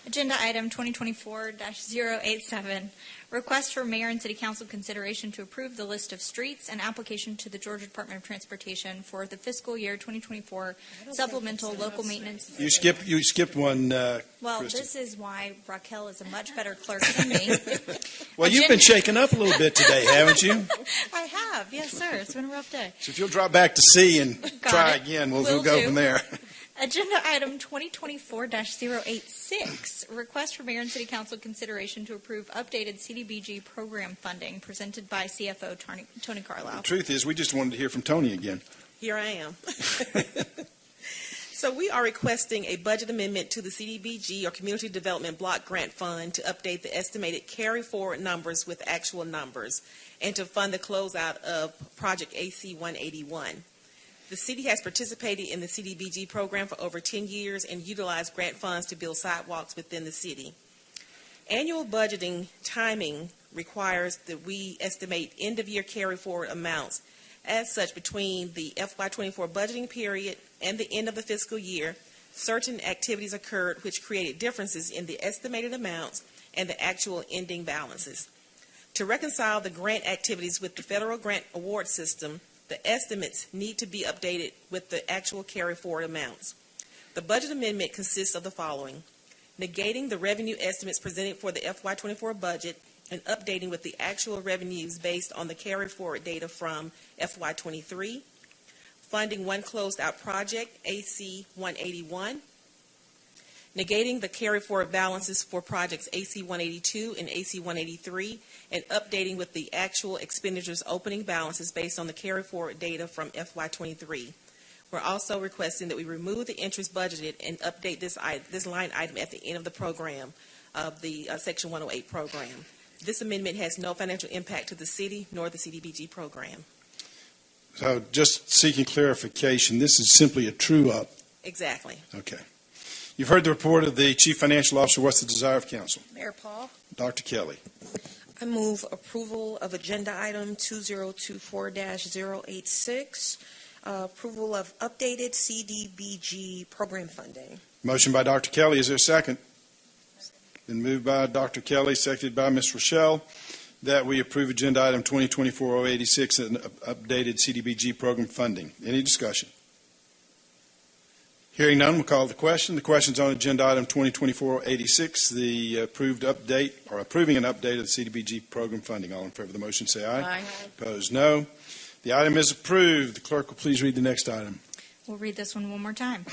Agenda item 2024-087, request for mayor and city council consideration to approve the list of streets and application to the Georgia Department of Transportation for the fiscal year 2024 supplemental local maintenance. You skipped one, Well, Kristen. this is why Raquel is a much better clerk than me. Well, you've been shaken up a little bit today, haven't you? I have, yes, sir. It's been a rough day. So if you'll drop back to C and try it. again, we'll Will go do. from there. Agenda item 2024-086, request for mayor and city council consideration to approve updated CDBG program funding presented by CFO Tony Carlisle. The truth is, we just wanted to hear from Tony again. Here I am. So we are requesting a budget amendment to the CDBG, or Community Development Block Grant Fund, to update the estimated carry-forward numbers with actual numbers and to fund the closeout of Project AC 181. The city has participated in the CDBG program for over 10 years and utilized grant funds to build sidewalks within the city. Annual budgeting timing requires that we estimate end-of-year carry-forward amounts. As such, between the FY24 budgeting period and the end of the fiscal year, certain activities occurred which created differences in the estimated amounts and the actual ending balances. To reconcile the grant activities with the federal grant award system, the estimates need to be updated with the actual carry-forward amounts. The budget amendment consists of the following: negating the revenue estimates presented for the FY24 budget and updating with the actual revenues based on the carry-forward data from FY23, funding one closed-out project, AC 181, negating the carry-forward balances for projects AC 182 and AC 183, and updating with the actual expenditures opening balances based on the carry-forward data from FY23. We're also requesting that we remove the interest budgeted and update this line item at the end of the program of the Section 108 program. This amendment has no financial impact to the city nor the CDBG program. So just seeking clarification, this is simply a true-up. Exactly. Okay. You've heard the report of the Chief Financial Officer. What's the desire of council? Mayor Paul, Dr. Kelly. I move approval of agenda item 2024-086, approval of updated CDBG program funding. Motion by Dr. Kelly. Is there a second? Been moved by Dr. Kelly, seconded by Ms. Rochelle, that we approve agenda item 2024-086 and updated CDBG program funding. Any discussion? Hearing none, we'll call the question. The question's on agenda item 2024-086, the approving an update of the CDBG program funding. All in favor of the motion say aye. Aye. Opposed, no. The item is approved. The clerk will please read the next item. We'll read this one more time.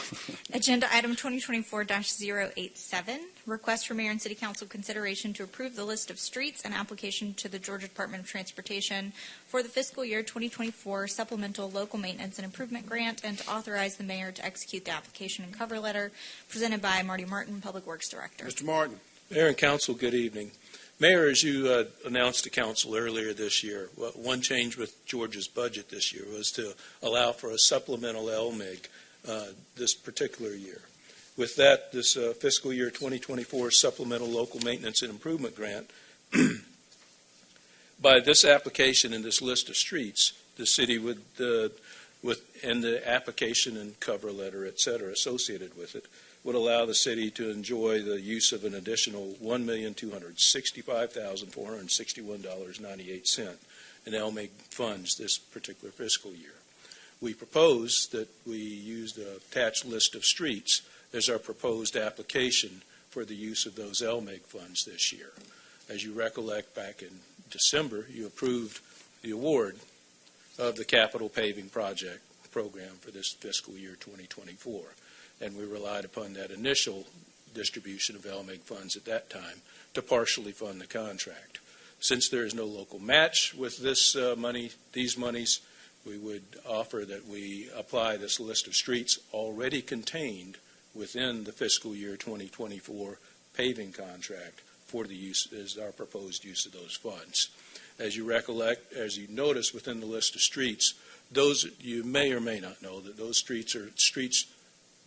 Agenda item 2024-087, request for mayor and city council consideration to approve the list of streets and application to the Georgia Department of Transportation for the fiscal year 2024 supplemental local maintenance and improvement grant, and to authorize the mayor to execute the application and cover letter presented by Marty Martin, Public Works Director. Mr. Martin. Mayor and council, good evening. Mayor, as you announced to council earlier this year, one change with Georgia's budget this year was to allow for a supplemental LMIG this particular year. With that, this fiscal year 2024 supplemental local maintenance and improvement grant, by this application and this list of streets, the city would, and the application and cover letter, et cetera, associated with it, would allow the city to enjoy the use of an additional $1,265,461.98 in LMIG funds this particular fiscal year. We propose that we use the attached list of streets as our proposed application for the use of those LMIG funds this year. As you recollect, back in December, you approved the award of the capital paving project program for this fiscal year 2024. And we relied upon that initial distribution of LMIG funds at that time to partially fund the contract. Since there is no local match with this these monies, we would offer that we apply this list of streets already contained within the fiscal year 2024 paving contract for the use, as our proposed use of those funds. As you recollect, as you notice within the list of streets, those you may or may not know that those streets are streets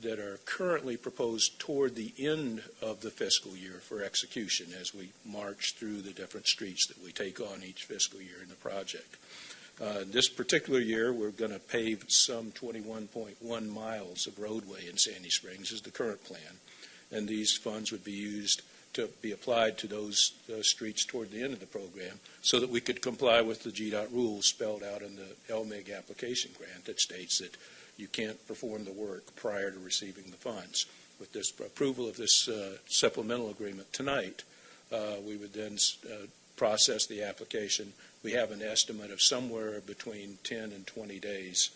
that are currently proposed toward the end of the fiscal year for execution as we march through the different streets that we take on each fiscal year in the project. This particular year, we're going to pave some 21.1 miles of roadway in Sandy Springs is the current plan, and these funds would be used to be applied to those streets toward the end of the program so that we could comply with the GDOT rules spelled out in the LMIG application grant that states that you can't perform the work prior to receiving the funds. With this approval of this supplemental agreement tonight, we would then process the application. We have an estimate of somewhere between 10 and 20 days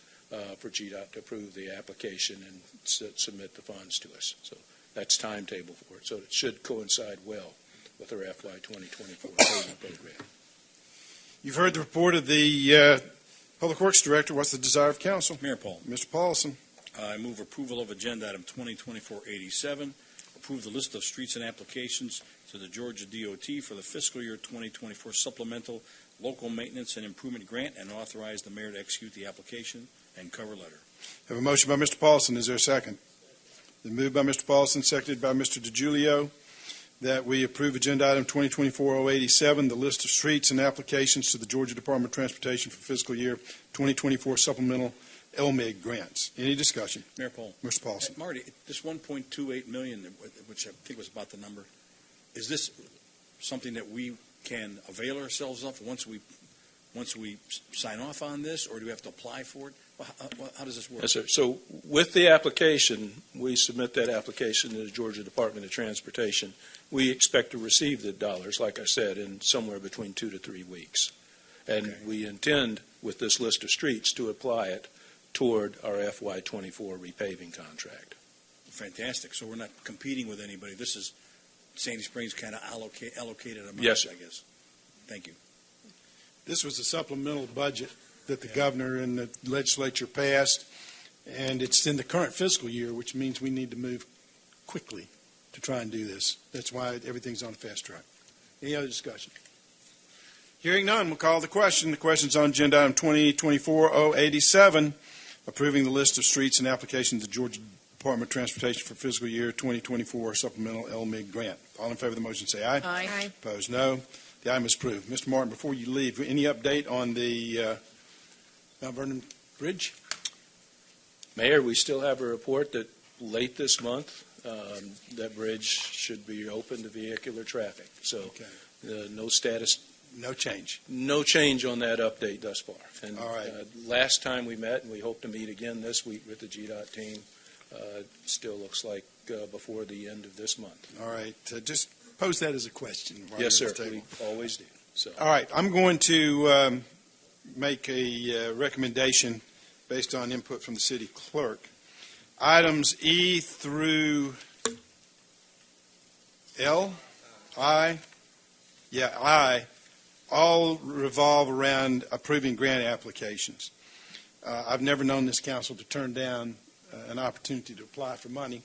for GDOT to approve the application and submit the funds to us. So that's timetable for it. So it should coincide well with our FY 2024 payment program. You've heard the report of the Public Works Director. What's the desire of council? Mayor Paul. Mr. Paulson. I move approval of agenda item 2024-87, approve the list of streets and applications to the Georgia DOT for the fiscal year 2024 supplemental local maintenance and improvement grant, and authorize the mayor to execute the application and cover letter. Have a motion by Mr. Paulson. Is there a second? Been moved by Mr. Paulson, seconded by Mr. DiGiulio, that we approve agenda item 2024-087, the list of streets and applications to the Georgia Department of Transportation for fiscal year 2024 supplemental LMIG grants. Any discussion? Mayor Paul. Mr. Paulson. Marty, this 1.28 million, which I think was about the number, is this something that we can avail ourselves of once we once we sign off on this, or do we have to apply for it? How does this work? Yes, sir. So with the application, we submit that application to the Georgia Department of Transportation. We expect to receive the dollars, like I said, in somewhere between 2 to 3 weeks. And Okay. we intend, with this list of streets, to apply it toward our FY24 repaving contract. Fantastic. So we're not competing with anybody. This is Sandy Springs kind of allocated amount, Yes, sir. I guess. Thank you. This was a supplemental budget that the governor and the legislature passed, and it's in the current fiscal year, which means we need to move quickly to try and do this. That's why everything's on a fast track. Any other discussion? Hearing none, we'll call the question. The question's on agenda item 2024-087, approving the list of streets and applications to Georgia Department of Transportation for fiscal year 2024 supplemental LMIG grant. All in favor of the motion say aye. Aye. Opposed, no. The item is approved. Mr. Martin, before you leave, any update on the Mount Vernon Bridge? Mayor, we still have a report that late this month, that bridge should be open to vehicular traffic. So Okay. no status, No change. no change on that update thus far. And All right. last time we met, and we hope to meet again this week with the GDOT team, still looks like before the end of this month. All right. Just pose that as a question. while Yes, you're sir, at the table. we always do. So, All right. I'm going to make a recommendation based on input from the city clerk. Items E through L, I, all revolve around approving grant applications. I've never known this council to turn down an opportunity to apply for money.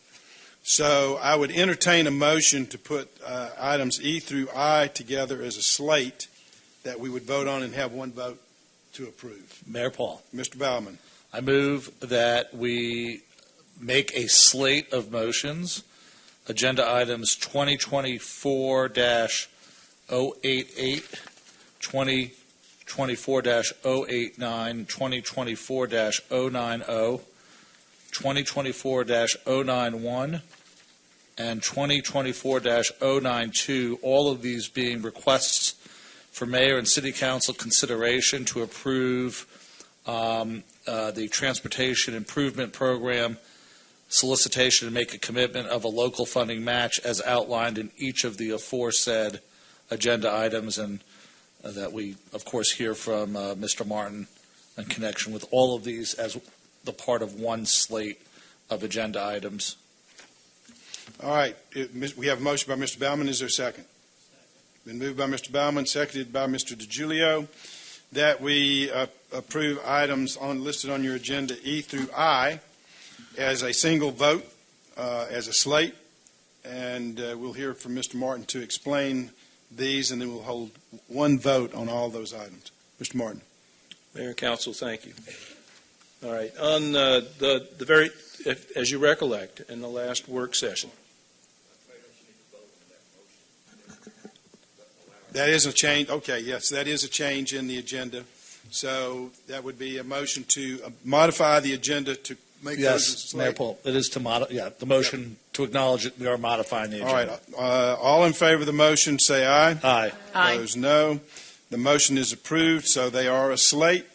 So I would entertain a motion to put items E through I together as a slate that we would vote on and have one vote to approve. Mayor Paul, Mr. Baumann. I move that we make a slate of motions, agenda items 2024-088, 2024-089, 2024-090, 2024-091, and 2024-092, all of these being requests for mayor and city council consideration to approve the transportation improvement program solicitation to make a commitment of a local funding match as outlined in each of the aforesaid agenda items, and that we, of course, hear from Mr. Martin in connection with all of these as the part of one slate of agenda items. All right. We have a motion by Mr. Baumann. Is there a second? Been moved by Mr. Baumann, seconded by Mr. DiGiulio, that we approve items listed on your agenda E through I as a single vote, as a slate, and we'll hear from Mr. Martin to explain these, and then we'll hold one vote on all those items. Mr. Martin. Mayor and Council, thank you. All right. On the very, as you recollect, in the last work session, That is a change. Okay, yes, that is a change in the agenda. So that would be a motion to modify the agenda to make those as a Yes, slate. Mayor Paul, it is to the motion to acknowledge that we are modifying the All agenda. right. All in favor of the motion, say aye. Aye. Opposed, no. The motion is approved, so they are a slate.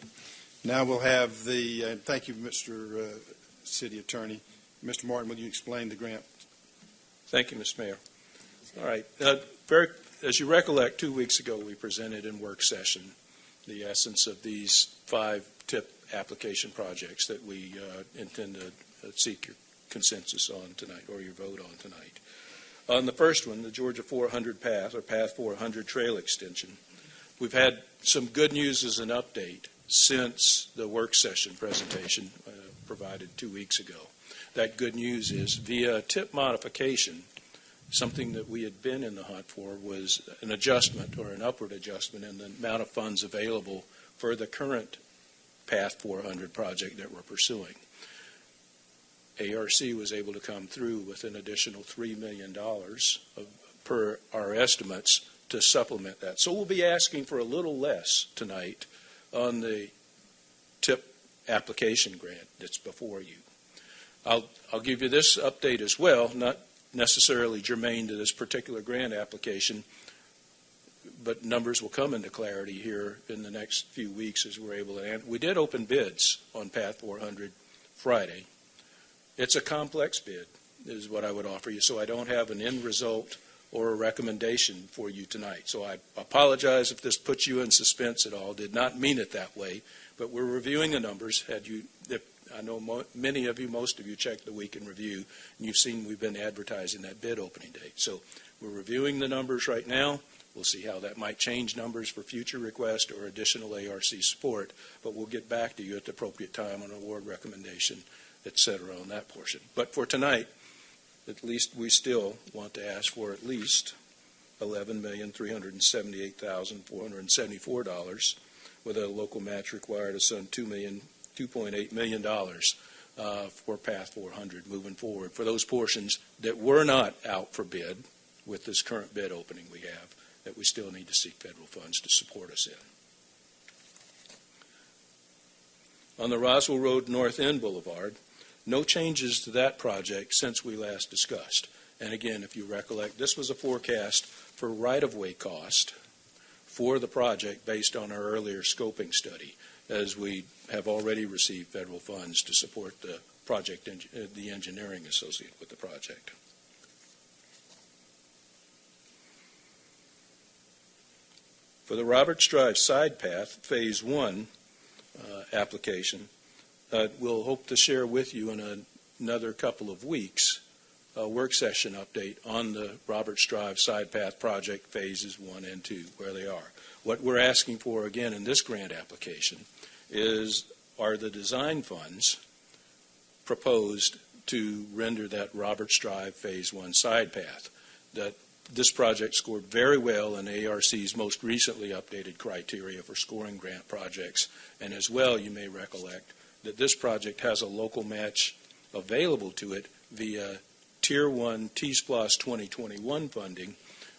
Now we'll have the, thank you, Mr. City Attorney. Mr. Martin, will you explain the grant? Thank you, Mr. Mayor. All right. As you recollect, 2 weeks ago, we presented in work session the essence of these 5 TIP application projects that we intend to seek your consensus on tonight, or your vote on tonight. On the first one, the Georgia 400 Path, or Path 400 Trail Extension, we've had some good news as an update since the work session presentation provided 2 weeks ago. That good news is via TIP modification, something that we had been in the hunt for was an adjustment or an upward adjustment in the amount of funds available for the current Path 400 project that we're pursuing. ARC was able to come through with an additional $3 million per our estimates to supplement that. So we'll be asking for a little less tonight on the TIP application grant that's before you. I'll give you this update as well, not necessarily germane to this particular grant application. but numbers will come into clarity here in the next few weeks as we're able to. And we did open bids on Path 400 Friday. It's a complex bid, is what I would offer you. So I don't have an end result or a recommendation for you tonight. So I apologize if this puts you in suspense at all. Did not mean it that way. But we're reviewing the numbers. I know many of you, most of you, checked the week in review, and you've seen we've been advertising that bid opening date. So we're reviewing the numbers right now. We'll see how that might change numbers for future requests or additional ARC support, but we'll get back to you at the appropriate time on award recommendation, et cetera, on that portion. But for tonight, at least we still want to ask for at least $11,378,474 with a local match required of some $2.8 million for Path 400 moving forward for those portions that were not out for bid with this current bid opening we have, that we still need to seek federal funds to support us in. On the Roswell Road North End Boulevard, no changes to that project since we last discussed. And again, if you recollect, this was a forecast for right-of-way cost for the project based on our earlier scoping study, as we have already received federal funds to support the project, the engineering associated with the project. For the Roberts Drive Side Path Phase 1 application, we'll hope to share with you in another couple of weeks a work session update on the Roberts Drive Side Path project phases 1 and 2, where they are. What we're asking for again in this grant application are the design funds proposed to render that Roberts Drive Phase 1 side path. That this project scored very well in ARC's most recently updated criteria for scoring grant projects, and as well, you may recollect that this project has a local match available to it via Tier 1 T-SPLOS 2021 funding,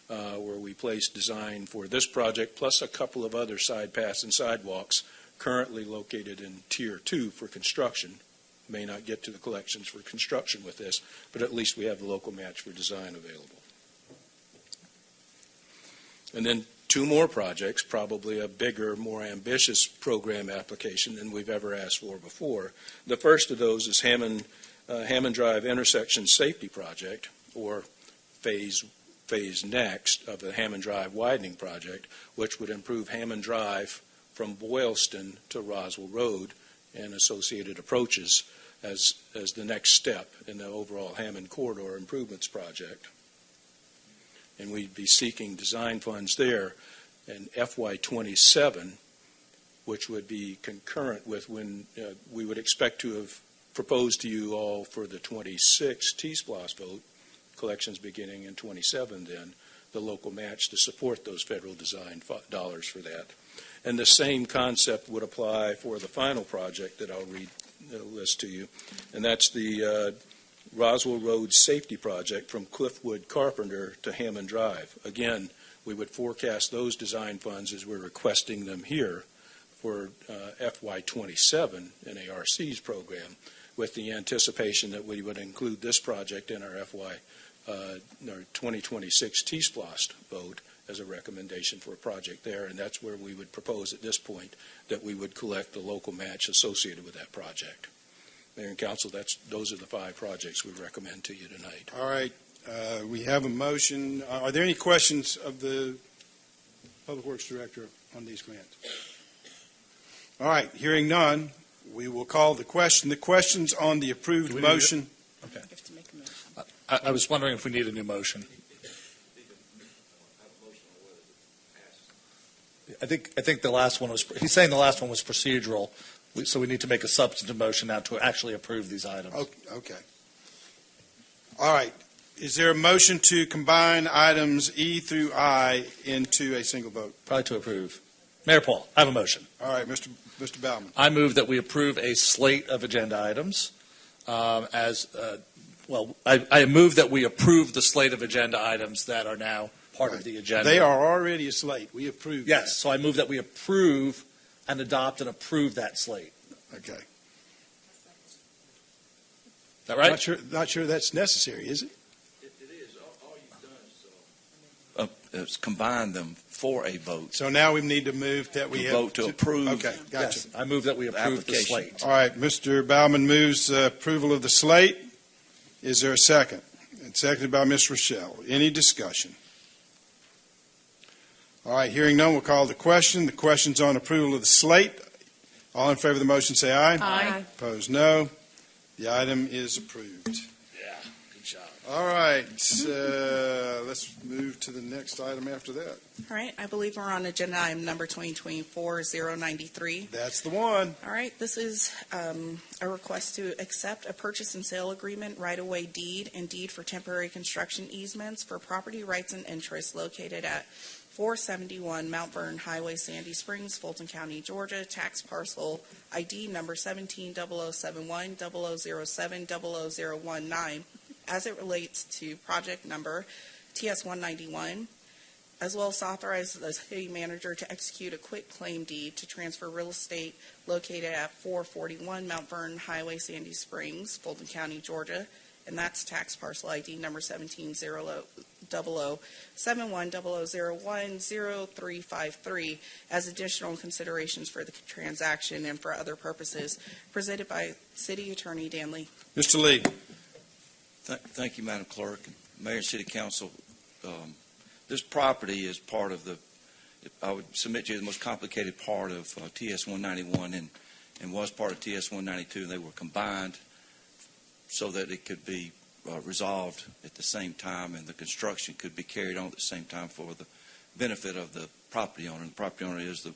where we placed design for this project plus a couple of other side paths and sidewalks currently located in Tier 2 for construction. May not get to the collections for construction with this, but at least we have the local match for design available. And then two more projects, probably a bigger, more ambitious program application than we've ever asked for before. The first of those is Hammond Drive Intersection Safety Project, or phase next of the Hammond Drive Widening Project, which would improve Hammond Drive from Boylston to Roswell Road and associated approaches as the next step in the overall Hammond Corridor Improvements Project. And we'd be seeking design funds there in FY27, which would be concurrent with when we would expect to have proposed to you all for the 26 T-SPLOS vote, collections beginning in 27 then, the local match to support those federal design dollars for that. And the same concept would apply for the final project that I'll read the list to you, and that's the Roswell Road Safety Project from Cliffwood Carpenter to Hammond Drive. Again, we would forecast those design funds as we're requesting them here for FY27 in ARC's program, with the anticipation that we would include this project in our our 2026 T-SPLOS vote as a recommendation for a project there, and that's where we would propose at this point that we would collect the local match associated with that project. Mayor and Council, those are the 5 projects we recommend to you tonight. All right. We have a motion. Are there any questions of the Public Works Director on these grants? All right. Hearing none, we will call the question. The question's on the approved motion. Okay. I was wondering if we need a new motion. I think the last one was, he's saying the last one was procedural, so we need to make a substantive motion now to actually approve these items. Okay. All right. Is there a motion to combine items E through I into a single vote? Probably to approve. Mayor Paul, I have a motion. All right, Mr. Baumann. I move that we approve a slate of agenda items I move that we approve the slate of agenda items that are now part of the agenda. They are already a slate. We approve. Yes, so I move that we approve and adopt and approve that slate. Okay. Is that right? Not sure that's necessary, is it? It is. All you've done is combine them for a vote. So now we need to move that we To have. vote to approve. Okay, gotcha. Yes, I move that we approve the application. slate. All right, Mr. Bauman moves approval of the slate. Is there a second? And seconded by Ms. Rochelle. Any discussion? All right, hearing none, we'll call the question. The question's on approval of the slate. All in favor of the motion, say aye. Aye. Opposed, no. The item is approved. Yeah, good job. All right, let's move to the next item after that. All right, I believe we're on agenda item number 2024-093. That's the one. All right, this is a request to accept a purchase and sale agreement, right-of-way deed, and deed for temporary construction easements for property rights and interests located at 471 Mount Vernon Highway, Sandy Springs, Fulton County, Georgia, tax parcel ID number 170071 0007 00019, as it relates to project number TS-191, as well as authorize the city manager to execute a quit claim deed to transfer real estate located at 441 Mount Vernon Highway, Sandy Springs, Fulton County, Georgia, and that's tax parcel ID number 170071 0001 0353, as additional considerations for the transaction and for other purposes, presented by City Attorney Danley. Mr. Lee. Thank you, Madam Clerk, and Mayor and City Council. This property is part of I would submit to you, the most complicated part of TS-191 and was part of TS-192. They were combined so that it could be resolved at the same time and the construction could be carried on at the same time for the benefit of the property owner. And the property owner is the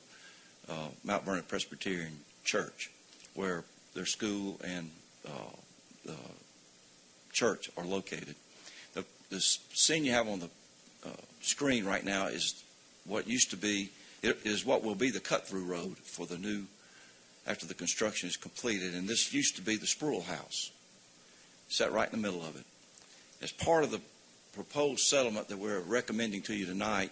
Mount Vernon Presbyterian Church, where their school and the church are located. The scene you have on the screen right now is what used to be, it is what will be the cut-through road for the new, after the construction is completed. And this used to be the Sproul House, set right in the middle of it. As part of the proposed settlement that we're recommending to you tonight,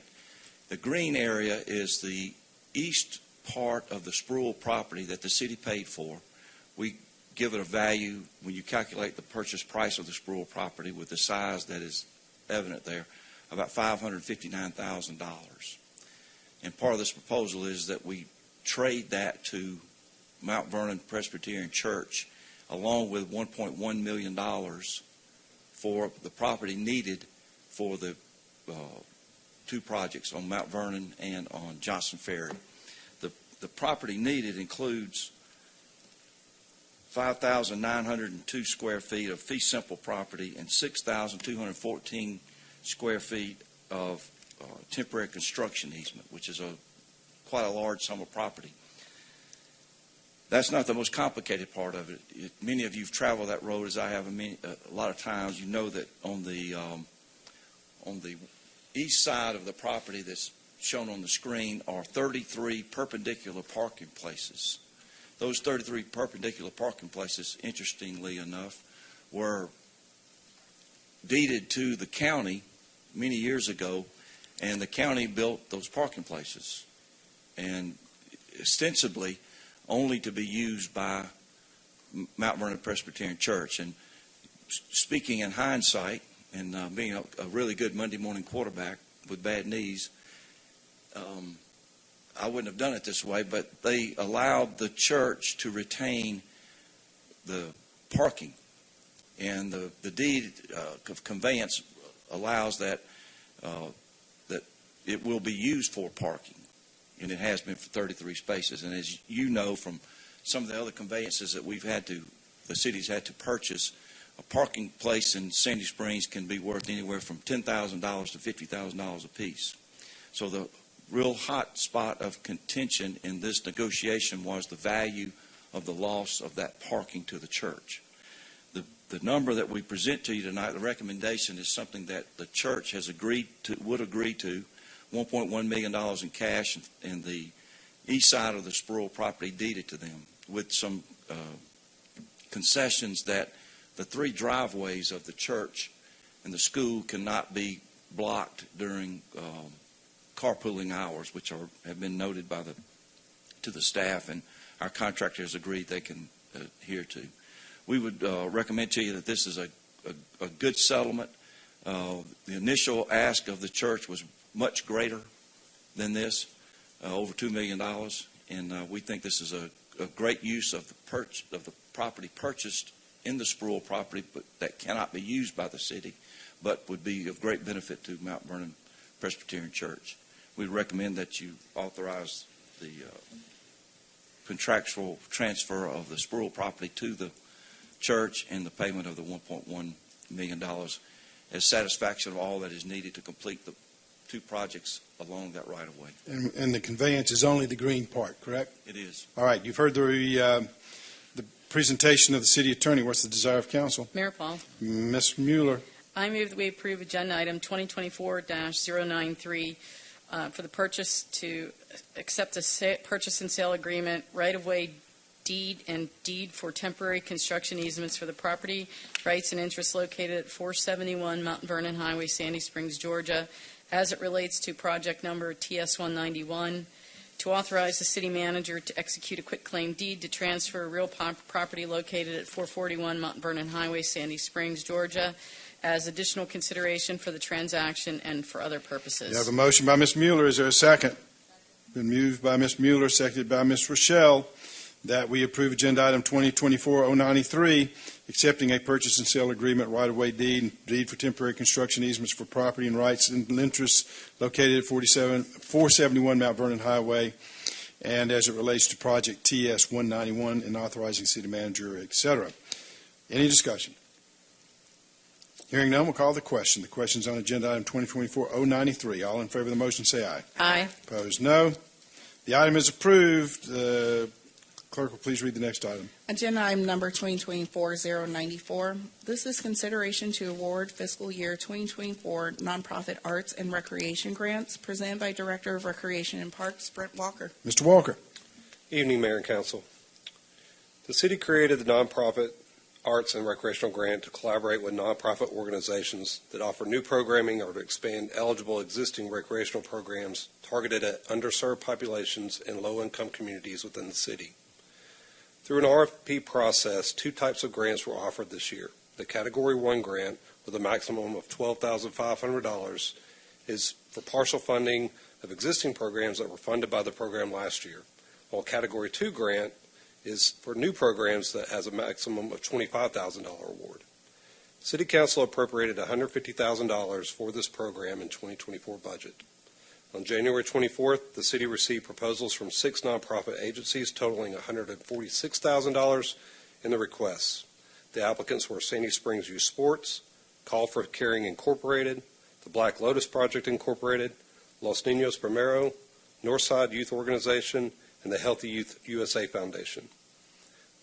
the green area is the east part of the Sproul property that the city paid for. We give it a value, when you calculate the purchase price of the Sproul property with the size that is evident there, about $559,000. And part of this proposal is that we trade that to Mount Vernon Presbyterian Church, along with $1.1 million for the property needed for the two projects on Mount Vernon and on Johnson Ferry. The property needed includes 5,902 square feet of fee simple property and 6,214 square feet of temporary construction easement, which is quite a large sum of property. That's not the most complicated part of it. Many of you have traveled that road, as I have a lot of times. You know that on the east side of the property that's shown on the screen are 33 perpendicular parking places. Those 33 perpendicular parking places, interestingly enough, were deeded to the county many years ago, and the county built those parking places, and ostensibly only to be used by Mount Vernon Presbyterian Church. And speaking in hindsight, and being a really good Monday morning quarterback with bad knees, I wouldn't have done it this way, but they allowed the church to retain the parking. And the deed of conveyance allows that it will be used for parking. And it has been for 33 spaces. And as you know from some of the other conveyances that the city's had to purchase, a parking place in Sandy Springs can be worth anywhere from $10,000 to $50,000 apiece. So the real hot spot of contention in this negotiation was the value of the loss of that parking to the church. The number that we present to you tonight, the recommendation, is something that the church has would agree to, $1.1 million in cash and the east side of the Sproul property deeded to them, with some concessions that the three driveways of the church and the school cannot be blocked during carpooling hours, which have been noted to the staff, and our contractor has agreed they can adhere to. We would recommend to you that this is a good settlement. The initial ask of the church was much greater than this, over $2 million. And we think this is a great use of the property purchased in the Sproul property, but that cannot be used by the city, but would be of great benefit to Mount Vernon Presbyterian Church. We recommend that you authorize the contractual transfer of the Sproul property to the church and the payment of the $1.1 million as satisfaction of all that is needed to complete the 2 projects along that right-of-way. And the conveyance is only the green part, correct? It is. All right, you've heard the presentation of the city attorney. What's the desire of council? Mayor Paul. Ms. Mueller. I move that we approve agenda item 2024-093 for the purchase to accept a purchase and sale agreement, right-of-way deed and deed for temporary construction easements for the property rights and interests located at 471 Mount Vernon Highway, Sandy Springs, Georgia, as it relates to project number TS-191, to authorize the city manager to execute a quitclaim deed to transfer real property located at 441 Mount Vernon Highway, Sandy Springs, Georgia, as additional consideration for the transaction and for other purposes. You have a motion by Ms. Mueller. Is there a second? Been moved by Ms. Mueller, seconded by Ms. Rochelle, that we approve agenda item 2024-093, accepting a purchase and sale agreement, right-of-way deed, deed for temporary construction easements for property and rights and interests located at 471 Mount Vernon Highway, and as it relates to project TS-191, and authorizing city manager, et cetera. Any discussion? Hearing none, we'll call the question. The question's on agenda item 2024-093. All in favor of the motion, say aye. Aye. Opposed, no. The item is approved. Clerk will please read the next item. Agenda item number 2024-094. This is consideration to award fiscal year 2024 nonprofit arts and recreation grants presented by Director of Recreation and Parks, Brent Walker. Mr. Walker. Evening, Mayor and Council. The city created the nonprofit arts and recreational grant to collaborate with nonprofit organizations that offer new programming or to expand eligible existing recreational programs targeted at underserved populations and low-income communities within the city. Through an RFP process, 2 types of grants were offered this year. The Category 1 grant, with a maximum of $12,500, is for partial funding of existing programs that were funded by the program last year, while Category 2 grant is for new programs that has a maximum of $25,000 award. City Council appropriated $150,000 for this program in 2024 budget. On January 24th, the city received proposals from 6 nonprofit agencies totaling $146,000 in the requests. The applicants were Sandy Springs Youth Sports, Call for Caring Incorporated, the Black Lotus Project Incorporated, Los Niños Primero, Northside Youth Organization, and the Healthy Youth USA Foundation.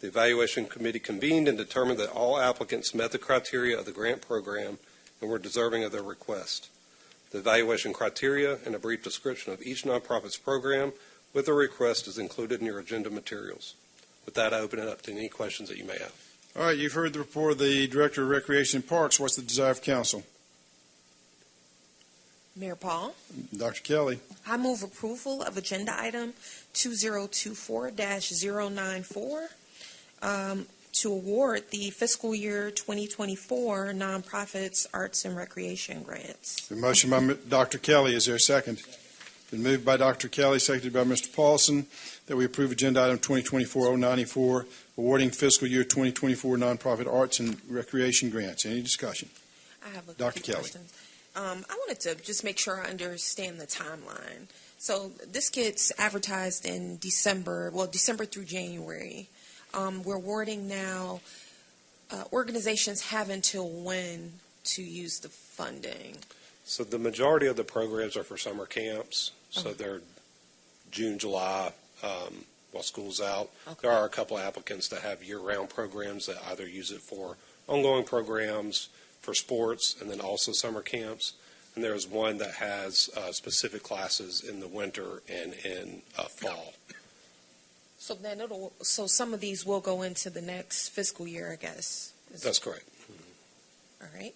The evaluation committee convened and determined that all applicants met the criteria of the grant program and were deserving of their request. The evaluation criteria and a brief description of each nonprofit's program with a request is included in your agenda materials. With that, I open it up to any questions that you may have. All right, you've heard the report of the Director of Recreation and Parks. What's the desire of council? Mayor Paul, Dr. Kelly. I move approval of agenda item 2024-094 to award the fiscal year 2024 nonprofits arts and recreation grants. The motion by Dr. Kelly. Is there a second? Been moved by Dr. Kelly, seconded by Mr. Paulson, that we approve agenda item 2024-094, awarding fiscal year 2024 nonprofit arts and recreation grants. Any discussion? I have a Dr. few Kelly. questions. I wanted to just make sure I understand the timeline. So this gets advertised in December through January. We're awarding now. Organizations have until when to use the funding? So the majority of the programs are for summer camps, so Okay. they're June, July, while school's out. Okay. There are a couple of applicants that have year-round programs that either use it for ongoing programs, for sports, and then also summer camps. And there's one that has specific classes in the winter and in fall. So then so some of these will go into the next fiscal year, I guess. That's correct. All right.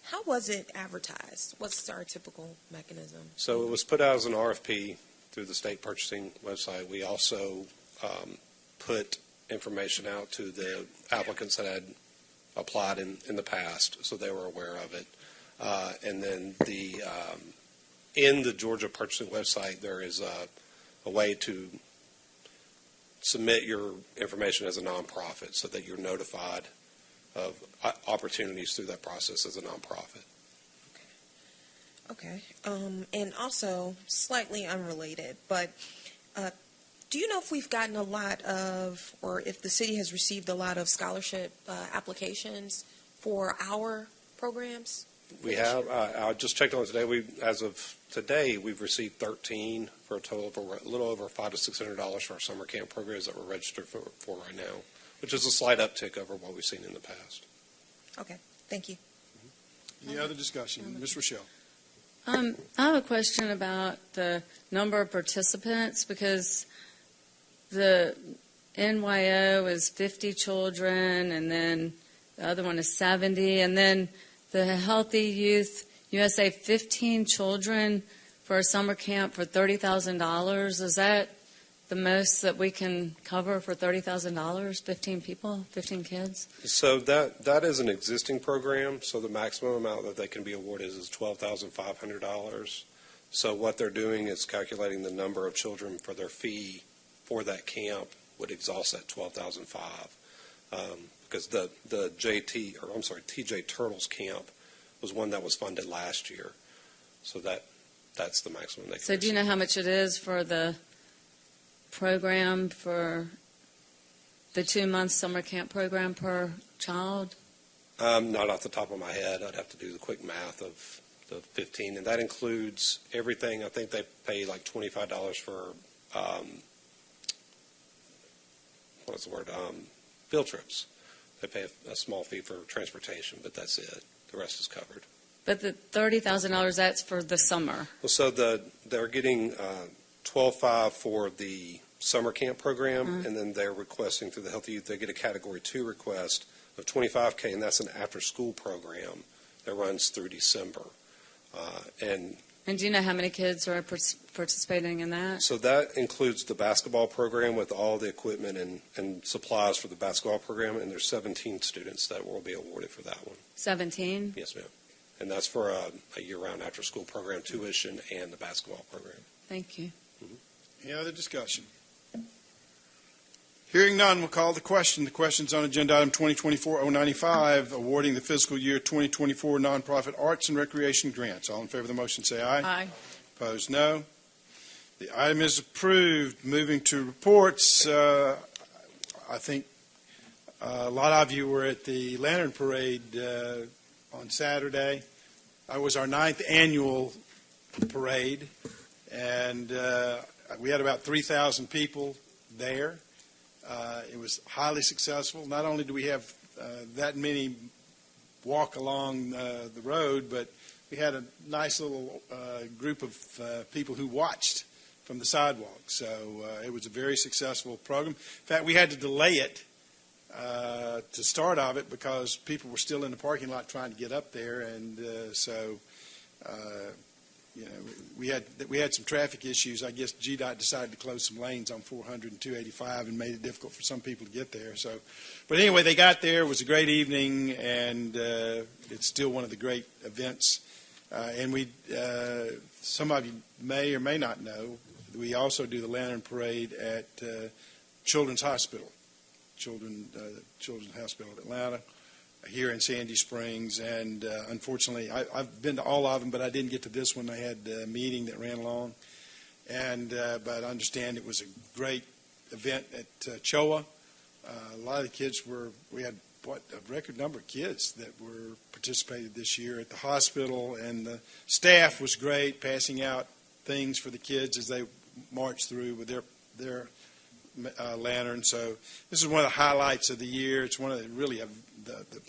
How was it advertised? What's our typical mechanism? So it was put out as an RFP through the state purchasing website. We also put information out to the applicants that had applied in the past, so they were aware of it. And then in the Georgia purchasing website, there is a way to submit your information as a nonprofit so that you're notified of opportunities through that process as a nonprofit. Okay. And also, slightly unrelated, but do you know if we've gotten a lot of, or if the city has received a lot of scholarship applications for our programs? We have. I just checked on it today. As of today, we've received 13 for a total of a little over $500 to $600 for our summer camp programs that we're registered for right now, which is a slight uptick over what we've seen in the past. Okay. Thank you. Any other discussion? Ms. Rochelle? I have a question about the number of participants, because the NYO is 50 children, and then the other one is 70, and then the Healthy Youth USA, 15 children for a summer camp for $30,000. Is that the most that we can cover for $30,000? 15 people, 15 kids? So that is an existing program. So the maximum amount that they can be awarded is $12,500. So what they're doing is calculating the number of children for their fee for that camp would exhaust that $12,500. Because the TJ Turtles camp was one that was funded last year. So that's the maximum they can So do you know how much it is for the program, for the 2-month summer camp program per child? Not off the top of my head. I'd have to do the quick math of the 15, and that includes everything. I think they pay like $25 for field trips. They pay a small fee for transportation, but that's it. The rest is covered. But the $30,000, that's for the summer. Well, so they're getting $12,500 for the summer camp program, and then they're requesting through the Healthy Youth, they get a Category 2 request of $25,000, and that's an after-school program that runs through December. And do you know how many kids are participating in that? So that includes the basketball program with all the equipment and supplies for the basketball program, and there's 17 students that will be awarded for that one. 17? Yes, ma'am. And that's for a year-round after-school program, tuition, and the basketball program. Thank you. Any other discussion? Hearing none, we'll call the question. The question's on agenda item 2024-095, awarding the fiscal year 2024 nonprofit arts and recreation grants. All in favor of the motion, say aye. Aye. Opposed, no. The item is approved. Moving to reports, I think a lot of you were at the Lantern Parade on Saturday. It was our 9th annual parade, and we had about 3,000 people there. It was highly successful. Not only do we have that many walk along the road, but we had a nice little group of people who watched from the sidewalk. So it was a very successful program. In fact, we had to delay it to start of it because people were still in the parking lot trying to get up there, and we had some traffic issues. I guess GDOT decided to close some lanes on 400 and 285 and made it difficult for some people to get there. So, but anyway, they got there. It was a great evening, and it's still one of the great events. And some of you may or may not know, we also do the Lantern Parade at Children's Hospital, Children's Hospital of Atlanta, here in Sandy Springs, and unfortunately, I've been to all of them, but I didn't get to this one. I had a meeting that ran along, but I understand it was a great event at CHOA. A lot of the kids we had a record number of kids that were participated this year at the hospital, and the staff was great, passing out things for the kids as they marched through with their lantern. So this is one of the highlights of the year. It's one of the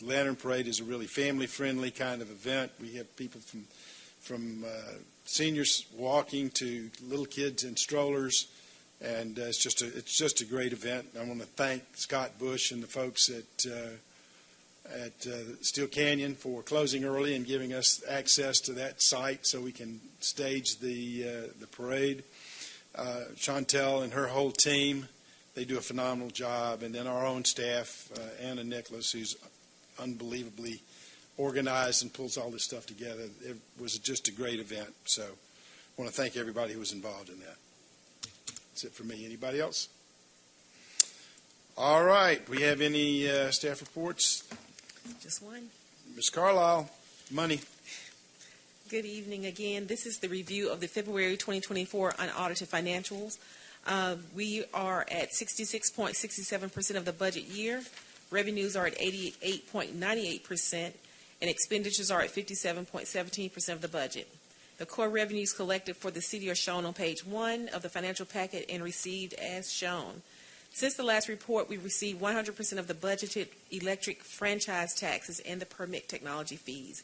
Lantern Parade is a really family-friendly kind of event. We have people from seniors walking to little kids in strollers, and it's just a great event. I want to thank Scott Bush and the folks at Steel Canyon for closing early and giving us access to that site so we can stage the parade. Chantel and her whole team, they do a phenomenal job. And then our own staff, Anna Nicholas, who's unbelievably organized and pulls all this stuff together. It was just a great event. So I want to thank everybody who was involved in that. That's it for me. Anybody else? All right. We have any staff reports? Just one. Ms. Carlisle, money. Good evening again. This is the review of the February 2024 unaudited financials. We are at 66.67% of the budget year. Revenues are at 88.98%, and expenditures are at 57.17% of the budget. The core revenues collected for the city are shown on page 1 of the financial packet and received as shown. Since the last report, we received 100% of the budgeted electric franchise taxes and the permit technology fees.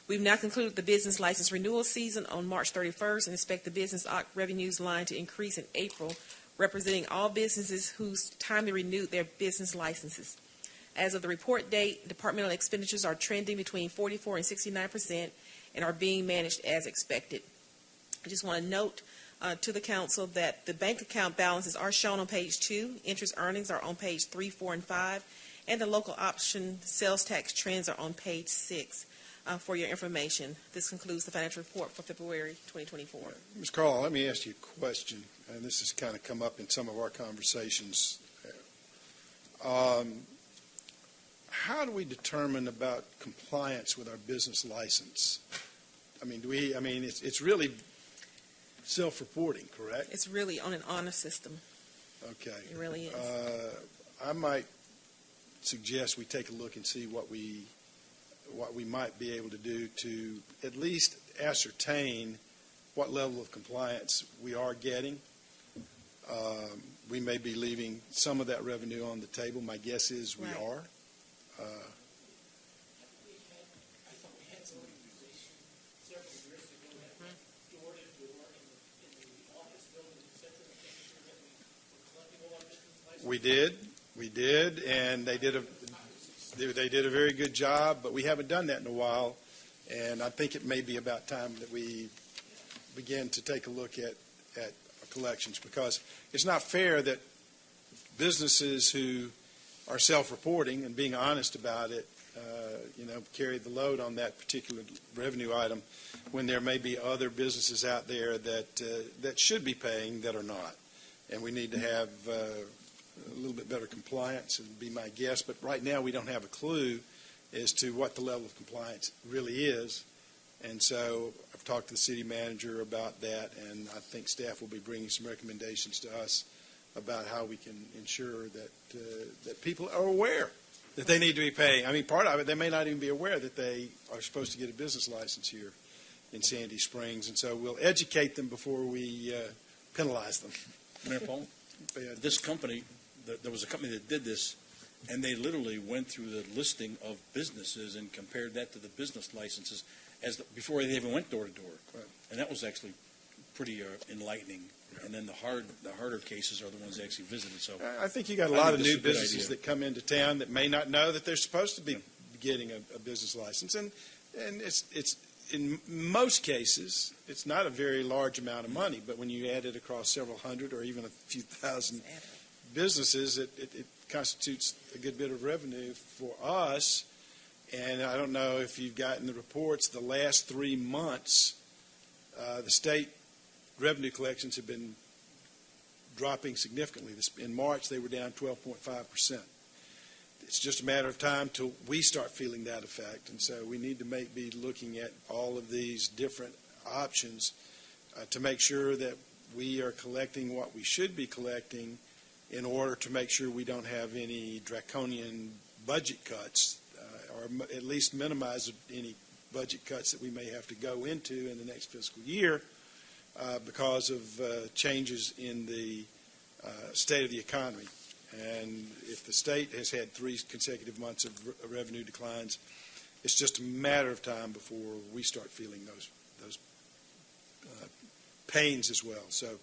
We've now concluded the business license renewal season on March 31st and expect the business revenues line to increase in April, representing all businesses whose timely renewed their business licenses. As of the report date, departmental expenditures are trending between 44% and 69% and are being managed as expected. I just want to note to the council that the bank account balances are shown on page 2, interest earnings are on page 3, 4, and 5, and the local option sales tax trends are on page 6 for your information. This concludes the financial report for February 2024. Ms. Carlisle, let me ask you a question, and this has kind of come up in some of our conversations. How do we determine about compliance with our business license? I mean, it's really self-reporting, correct? It's really on an honor system. Okay. It really is. I might suggest we take a look and see what we might be able to do to at least ascertain what level of compliance we are getting. We may be leaving some of that revenue on the table. My guess is we are. We did, and they did a very good job, but we haven't done that in a while, and I think it may be about time that we begin to take a look at collections, because it's not fair that businesses who are self-reporting and being honest about it, carry the load on that particular revenue item when there may be other businesses out there that should be paying that are not. And we need to have a little bit better compliance, would be my guess. But right now we don't have a clue as to what the level of compliance really is. And so I've talked to the city manager about that, and I think staff will be bringing some recommendations to us about how we can ensure that people are aware that they need to be paying. I mean, part of it, they may not even be aware that they are supposed to get a business license here in Sandy Springs, and so we'll educate them before we penalize them. Mayor Paul, this company, there was a company that did this, and they literally went through the listing of businesses and compared that to the business licenses before they even went door to door. And that was actually pretty enlightening. And then the harder cases are the ones they actually visited. So I think you got a lot of new businesses that come into town that may not know that they're supposed to be getting a business license, and it's in most cases it's not a very large amount of money, but when you add it across several hundred or even a few thousand businesses, it constitutes a good bit of revenue for us. And I don't know if you've gotten the reports. The last 3 months, the state revenue collections have been dropping significantly. In March, they were down 12.5%. It's just a matter of time till we start feeling that effect. And so we need to be looking at all of these different options to make sure that we are collecting what we should be collecting in order to make sure we don't have any draconian budget cuts, or at least minimize any budget cuts that we may have to go into in the next fiscal year because of changes in the state of the economy. And if the state has had 3 consecutive months of revenue declines, it's just a matter of time before we start feeling those pains as well. So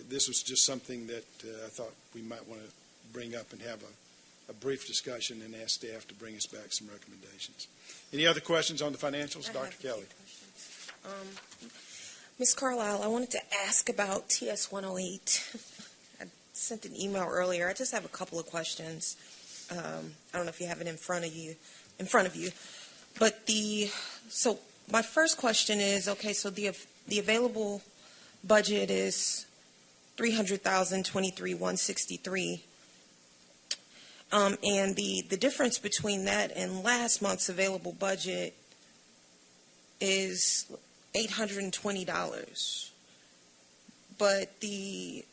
this was just something that I thought we might want to bring up and have a brief discussion and ask staff to bring us back some recommendations. Any other questions on the financials? Dr. Kelly. Ms. Carlisle, I wanted to ask about TS 108. I sent an email earlier. I just have a couple of questions. I don't know if you have it in front of you. But so my first question is, okay, so the available budget is $300,023,163. And the difference between that and last month's available budget is $820. But the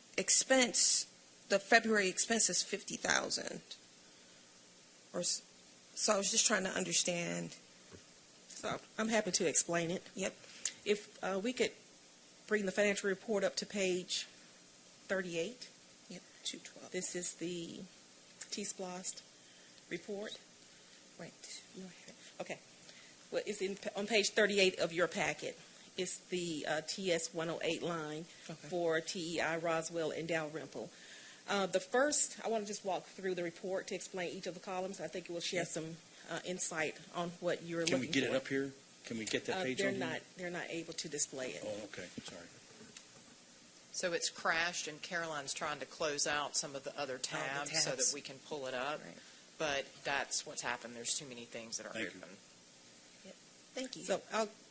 February expense is $50,000. So I was just trying to understand. So I'm happy to explain it. Yep. If we could bring the financial report up to page 38. Yep, 212. This is the T-SPLOST report. Right. Okay. Well, it's on page 38 of your packet. It's the TS 108 line for TEI, Roswell, and Dalrymple. The first, I want to just walk through the report to explain each of the columns. I think it will share some insight on what you're looking for. Can we get it up here? Can we get that page on here? They're not able to display it. Oh, okay, sorry. So it's crashed, and Caroline's trying to close out some of the other tabs so that we can pull it up. Right. But that's what's happened. There's too many things that are Thank open. you. Thank you. So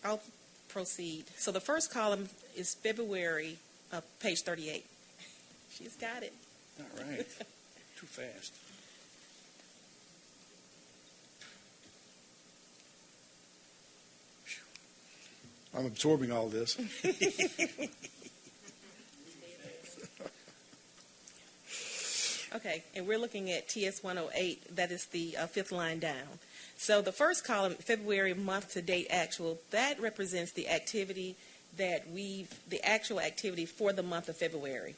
I'll proceed. So the first column is February, page 38. She's got it. All right. Too fast. I'm absorbing all this. Okay, and we're looking at TS 108. That is the fifth line down. So the first column, February month-to-date actual, that represents the activity the actual activity for the month of February.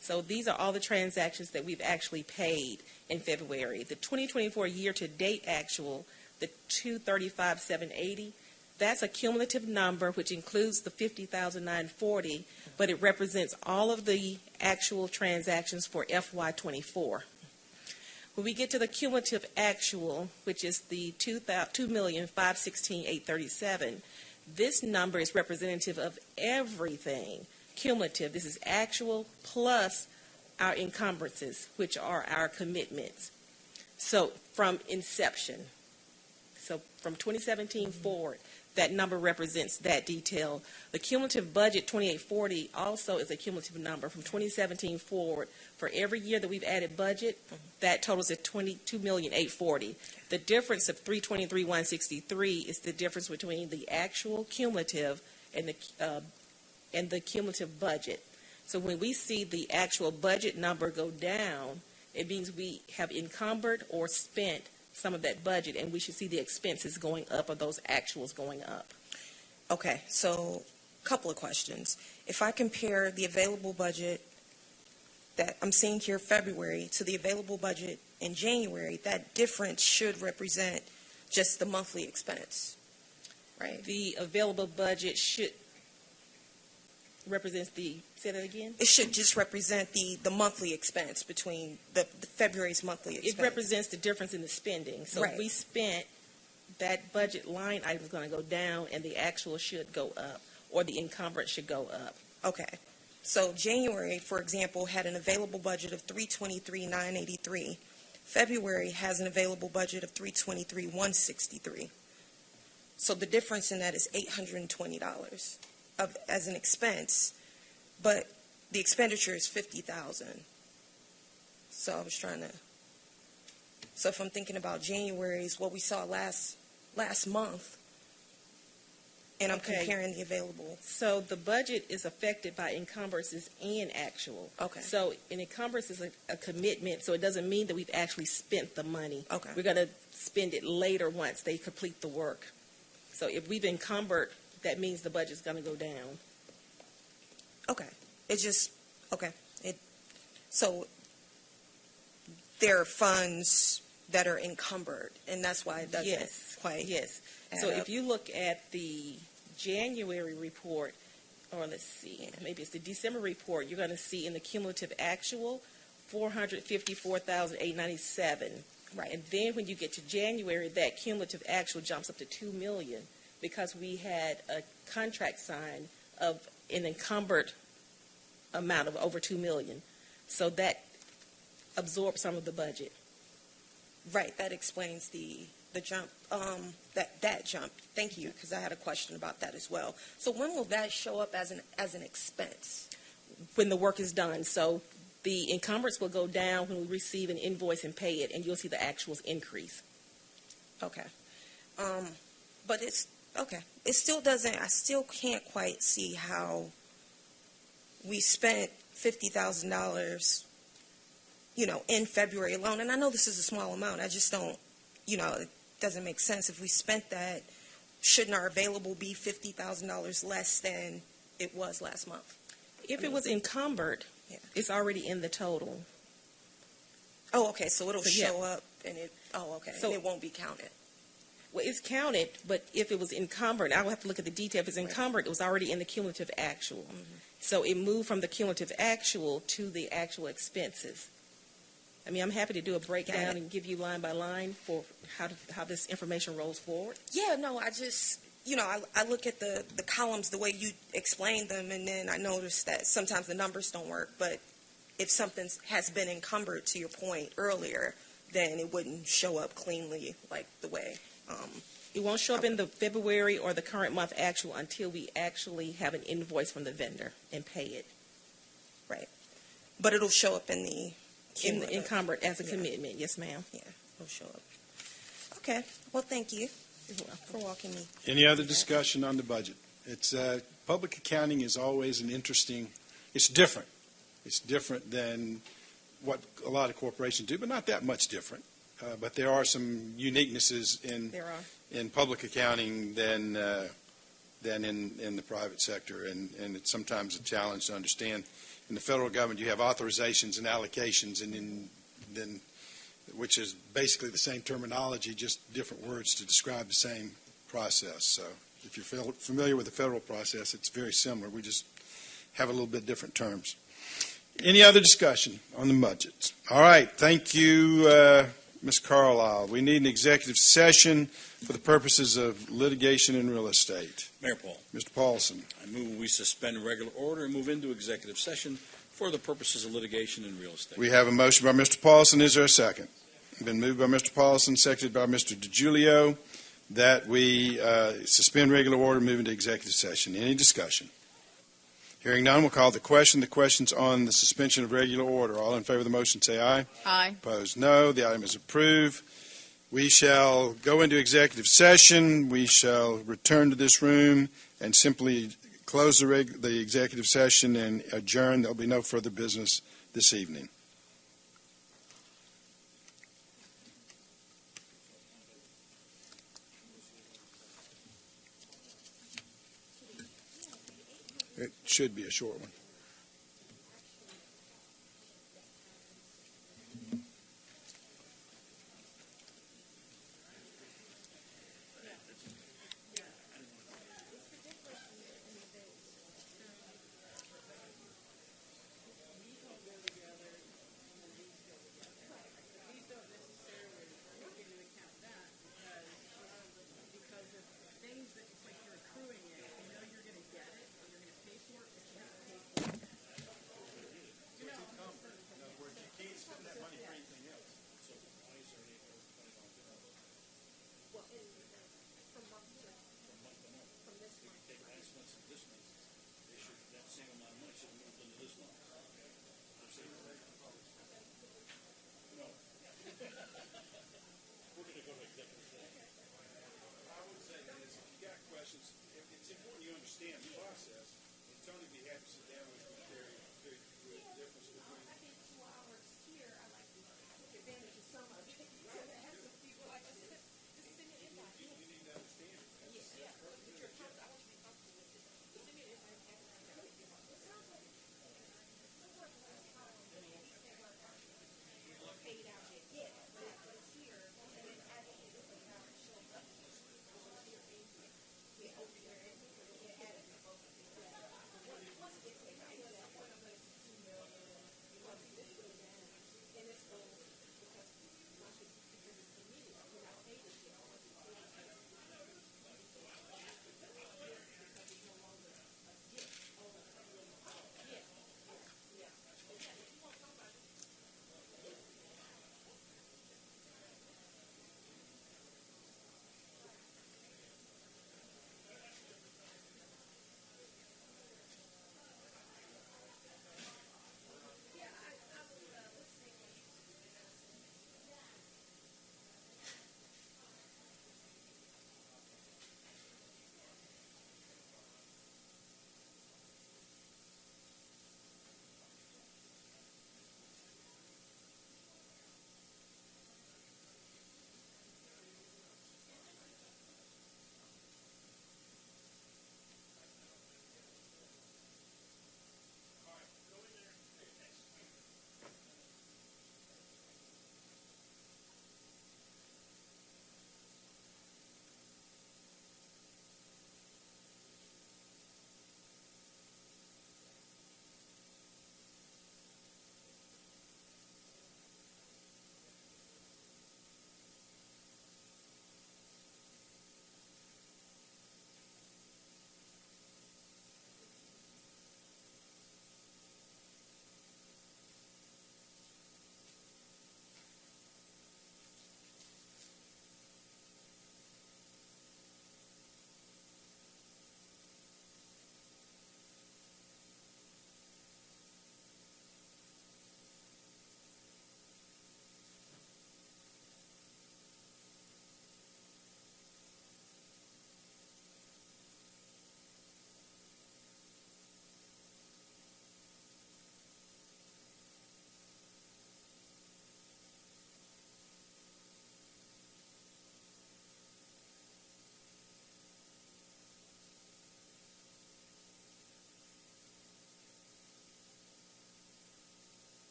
So these are all the transactions that we've actually paid in February. The 2024 year-to-date actual, the $235,780, that's a cumulative number which includes the $50,940, but it represents all of the actual transactions for FY24. When we get to the cumulative actual, which is the $2,516,837, this number is representative of everything cumulative. This is actual plus our encumbrances, which are our commitments. So from inception, so from 2017 forward, that number represents that detail. The cumulative budget, 2840, also is a cumulative number from 2017 forward. For every year that we've added budget, that totals at $22,840,000. The difference of $323,163 is the difference between the actual cumulative and the cumulative budget. So when we see the actual budget number go down, it means we have encumbered or spent some of that budget, and we should see the expenses going up or those actuals going up. Okay, so a couple of questions. If I compare the available budget that I'm seeing here February to the available budget in January, that difference should represent just the monthly expense, right? The available budget represents say that again? It should just represent the monthly expense between the February's monthly expense. It represents the difference in the spending. So if we spent, that budget line item is going to go down and the actual should go up, or the encumbrance should go up. Okay. So January, for example, had an available budget of $323,983. February has an available budget of $323,163. So the difference in that is $820 as an expense, but the expenditure is $50,000. So I was trying to. So if I'm thinking about January's, what we saw last month, and I'm comparing the available. So the budget is affected by encumbrances and actual. Okay. So an encumbrance is a commitment, so it doesn't mean that we've actually spent the money. Okay. We're going to spend it later once they complete the work. So if we've encumbered, that means the budget's going to go down. Okay. So there are funds that are encumbered, and that's why it doesn't quite. Yes. add So up. if you look at the January report, or let's see, maybe it's the December report, you're going to see in the cumulative actual, $454,897. Right. And then when you get to January, that cumulative actual jumps up to $2 million because we had a contract signed of an encumbered amount of over $2 million. So that absorbs some of the budget. Right, that explains the the jump, that jump. Thank you, because I had a question about that as well. So when will that show up as an expense? When the work is done. So the encumbrance will go down when we receive an invoice and pay it, and you'll see the actuals increase. Okay. But it's, okay. It still doesn't, I still can't quite see how we spent $50,000, in February alone. And I know this is a small amount. I just don't, it doesn't make sense. If we spent that, shouldn't our available be $50,000 less than it was last month? If it was encumbered, Yeah. it's already in the total. Oh, okay, so it'll So, yeah. show up and So- and it won't be counted. Well, it's counted, but if it was encumbered, I will have to look at the detail. If it's encumbered, it was already in the cumulative actual. So it moved from the cumulative actual to the actual expenses. I mean, I'm happy to do a breakdown and give you line by line for how this information rolls forward. Yeah, no, I just, I look at the columns the way you explained them, and then I notice that sometimes the numbers don't work, but if something has been encumbered, to your point earlier, then it wouldn't show up cleanly like the way. It won't show up in the February or the current month actual until we actually have an invoice from the vendor and pay it. But it'll show up in the In the encumbered as a commitment, yes, ma'am. Yeah, it'll show up. Okay, well, thank you for walking me. Any other discussion on the budget? It's, public accounting is always it's different. It's different than what a lot of corporations do, but not that much different. But there are some uniquenesses in public accounting than in the private sector, and it's sometimes a challenge to understand. In the federal government, you have authorizations and allocations, and then which is basically the same terminology, just different words to describe the same process. So if you're familiar with the federal process, it's very similar. We just have a little bit different terms. Any other discussion on the budgets? All right. Thank you, Ms. Carlisle. We need an executive session for the purposes of litigation in real estate. Mayor Paul. Mr. Paulson. I move we suspend regular order and move into executive session for the purposes of litigation in real estate. We have a motion by Mr. Paulson. Is there a second? Been moved by Mr. Paulson, seconded by Mr. DiGiulio, that we suspend regular order and move into executive session. Any discussion? Hearing none, we'll call the question. The question's on the suspension of regular order. All in favor of the motion, say aye. Aye. Opposed, no. The item is approved. We shall go into executive session. We shall return to this room and simply close the executive session and adjourn. There'll be no further business this evening. It should be a short one. It's important you understand the process, and Tony would be happy to sit down with you and carry through the difference between. I think 2 hours here, I like to take advantage of some of it. Have some people like just send me an invite. You need to understand it. Yeah. But you're comfortable. I want you to be comfortable with it. Just send me an invite. It sounds like paid out yet. Yeah, but it's here, and then I think it's the hour it shows up. Yeah, over there.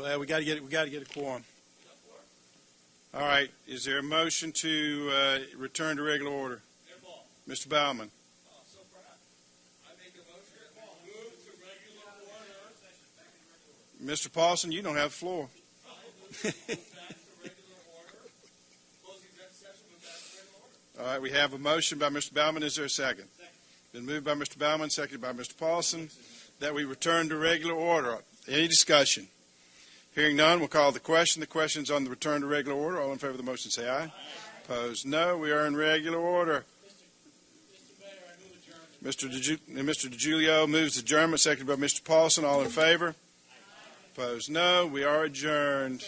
Well, we got to get a quorum. All right. Is there a motion to return to regular order? Mr. Bauman. Mr. Paulson, you don't have the floor. All right, we have a motion by Mr. Bauman. Is there a second? Been moved by Mr. Bauman, seconded by Mr. Paulson, that we return to regular order. Any discussion? Hearing none, we'll call the question. The question's on the return to regular order. All in favor of the motion say aye. Opposed, no. We are in regular order. Mr. DeGiulio moves adjournment, seconded by Mr. Paulson. All in favor? Opposed, no. We are adjourned.